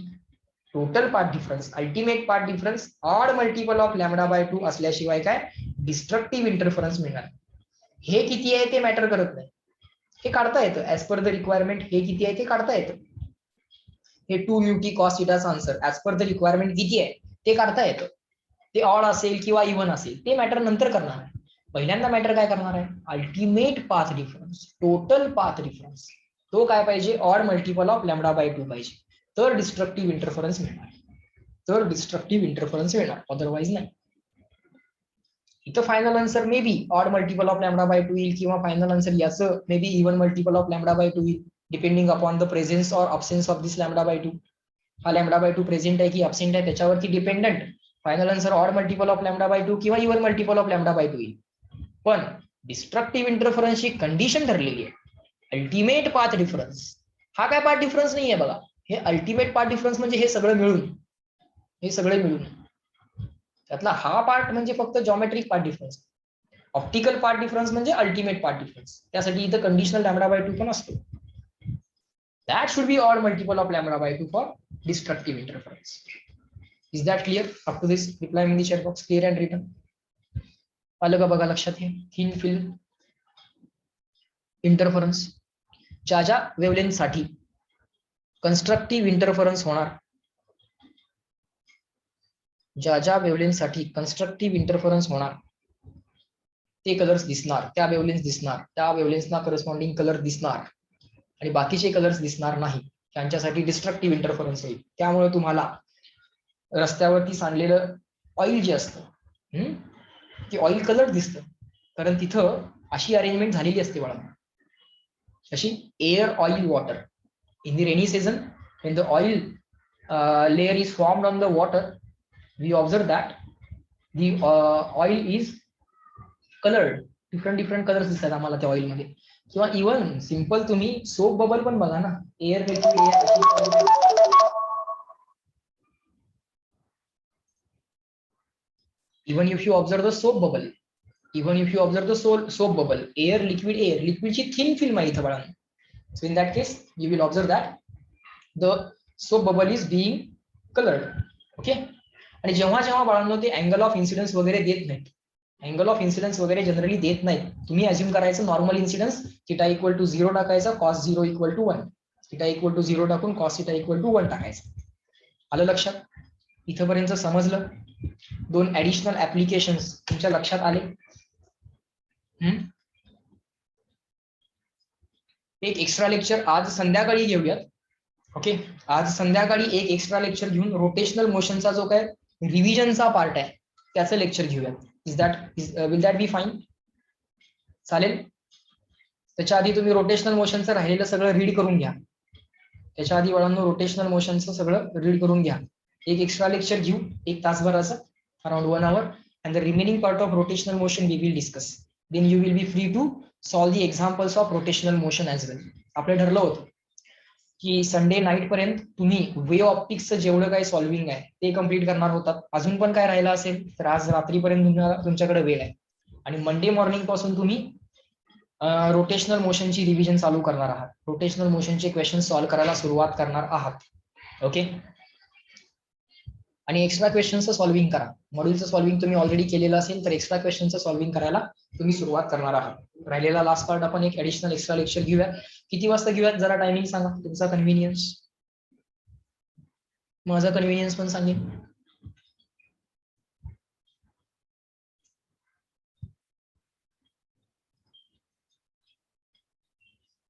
total path difference, ultimate path difference odd multiple of lambda by 2 असल्याशिवाय काय डिस्ट्रक्टिव्ह इंटरफरन्स मिळणार. हे किती आहे ते मॅटर करत नाही, हे काढता येतं ऍज पर द रिक्वायरमेंट. हे किती आहे ते काढता येतं. हे 2 म्यू टी कॉस थिटाचं answer as per the requirement किती आहे ते काढता येतं. ते ऑड असेल किंवा इव्हन असेल ते मॅटर नंतर करणार आहे. पहिल्यांदा मॅटर काय करणार आहे, ultimate path difference, total path difference. तो काय पाहिजे, odd multiple of lambda by 2 पाहिजे, तर डिस्ट्रक्टिव्ह इंटरफरन्स मिळणार, तर डिस्ट्रक्टिव्ह इंटरफरन्स मिळणार, अदरवाईज नाही. इथं final answer may be odd multiple of lambda by 2 येईल किंवा फायनल आन्सर याचं may be even multiple of lambda by 2 येईल, depending upon the presence or absence of this lambda by 2. हा lambda by 2 present आहे की absent आहे त्याच्यावरती dependent. Final answer odd multiple of lambda by 2 किंवा even multiple of lambda by 2 येईल. पण destructive इंटरफरन्सची condition ठरलेली आहे, अल्टिमेट पाथ डिफरन्स. हा काय पाथ डिफरन्स नाही आहे बघा, हे अल्टिमेट पाथ डिफरन्स म्हणजे हे सगळं मिळून, हे सगळे मिळून. त्यातला हा पार्ट म्हणजे फक्त geometric part difference. Optical part difference म्हणजे अल्टिमेट पार्ट डिफरन्स. त्यासाठी इथं कंडिशनल लॅम्बडा बाय 2 पण असतो. That should be odd multiple of lambda by 2 for destructive interference. Is that clear? Up to this, reply in the chat box, clear and written. आलं का बघा लक्षात हे thin film interference. ज्या wavelength साठी constructive interference होणार, ज्या wavelength साठी कन्स्ट्रक्टिव्ह इंटरफरन्स होणार ते कलर्स दिसणार, त्या वेवलेंथ दिसणार, त्या वेवलेंथना करस्पॉन्डिंग कलर दिसणार आणि बाकीचे कलर्स दिसणार नाही, त्यांच्यासाठी डिस्ट्रक्टिव्ह इंटरफरन्स होईल. त्यामुळे तुम्हाला रस्त्यावरती सांडलेलं ऑइल जे असतं ते ऑइल कलर दिसतं, कारण तिथं अशी अरेंजमेंट झालेली असते बाळा, अशी air oil water. In the rainy season when the oil layer is formed on the water, we observe that the oil is colored, different colors दिसतात आम्हाला त्या ऑइल मध्ये. किंवा इव्हन सिंपल तुम्ही सोप बबल पण बघा ना, air even if you observe the soap bubble, even if you observe the soap bubble, air liquid ची thin film आहे इथं बाळांनो. So in that case you will observe that the soap bubble is being colored. Okay. आणि जेव्हा बाळांनो ते angle of incidence वगैरे देत नाहीत, अँगल ऑफ इन्सिडन्स वगैरे जनरली देत नाहीत, तुम्ही अज्युम करायचं normal incidence theta equal to 0 टाकायचा, cos 0 equal to 1, theta equal to 0 टाकून कॉस थिटा इक्वल टू 1 टाकायचं. आलं लक्षात? इथपर्यंत समजलं? दोन ऍडिशनल ऍप्लिकेशन्स तुमच्या लक्षात आले? एक एक्स्ट्रा लेक्चर आज संध्याकाळी घेऊयात. ओके, आज संध्याकाळी एक एक्स्ट्रा लेक्चर घेऊन रोटेशनल मोशनचा जो काय रिव्हिजनचा पार्ट आहे त्याचं लेक्चर घेऊयात. Will that be fine? चालेल. त्याच्या आधी तुम्ही रोटेशनल मोशनचं राहिलेलं सगळं रीड करून घ्या. त्याच्या आधी वळांनो रोटेशनल मोशनचं सगळं रीड करून घ्या. एक एक्स्ट्रा लेक्चर घेऊ 1 तासभराचं, around 1 hour, and the remaining part of rotational motion we will discuss. Then you will be free to solve the examples of rotational motion as well. आपलं ठरलं होतं की संडे नाईट पर्यंत तुम्ही वेव ऑप्टिक्सचं जेवढं काही solving आहे ते कम्प्लीट करणार होतात. अजून पण काय राहिला असेल तर आज रात्रीपर्यंत तुमच्याकडे वेळ आहे, आणि मंडे मॉर्निंग पासून तुम्ही रोटेशनल मोशनची रिव्हिजन चालू करणार आहात. रोटेशनल मोशनचे क्वेश्चन सॉल्व्ह करायला सुरुवात करणार आहात. ओके. आणि एक्स्ट्रा क्वेश्चनचं सॉल्व्हिंग करा. मॉड्यूलचं सॉल्व्हिंग तुम्ही ऑलरेडी केलेलं असेल तर एक्स्ट्रा क्वेश्चनचं सॉल्व्हिंग करायला तुम्ही सुरुवात करणार आहात. राहिलेला लास्ट पार्ट आपण एक ऍडिशनल एक्स्ट्रा लेक्चर घेऊया. किती वाजता घेऊयात जरा टायमिंग सांगा, तुमचा कन्व्हिनियन्स. माझा कन्व्हिनियन्स पण सांगेन.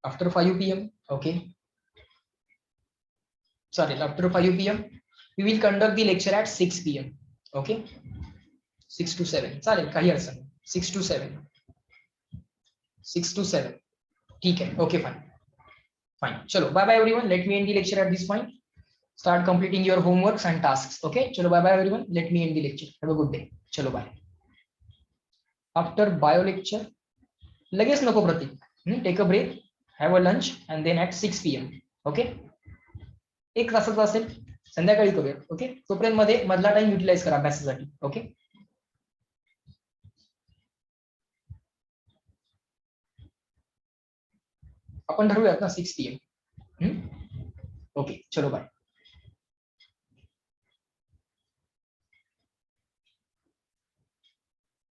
After 5 PM. ओके, चालेल. After 5 PM we will conduct the lecture at 6 PM. Okay, 6 to 7 चालेल, काही अडचण नाही. 6 to 7, 6 to 7 ठीक है. Okay, fine fine. चलो bye bye everyone. Let me end the lecture at this point. Start completing your homeworks and tasks. Okay, चलो bye bye everyone. Let me end the lecture. Have a good day. चलो bye. After bio lecture लगेच नको Prateek. Take a break, have a lunch and then at 6 PM. Okay, एक तासाचा असेल, संध्याकाळी करूया. Okay, तोपर्यंत मध्ये मधला टाइम युटिलाइज करा अभ्यासासाठी. ओके, आपण ठरवूयात ना 6 PM. ओके, चलो बाय.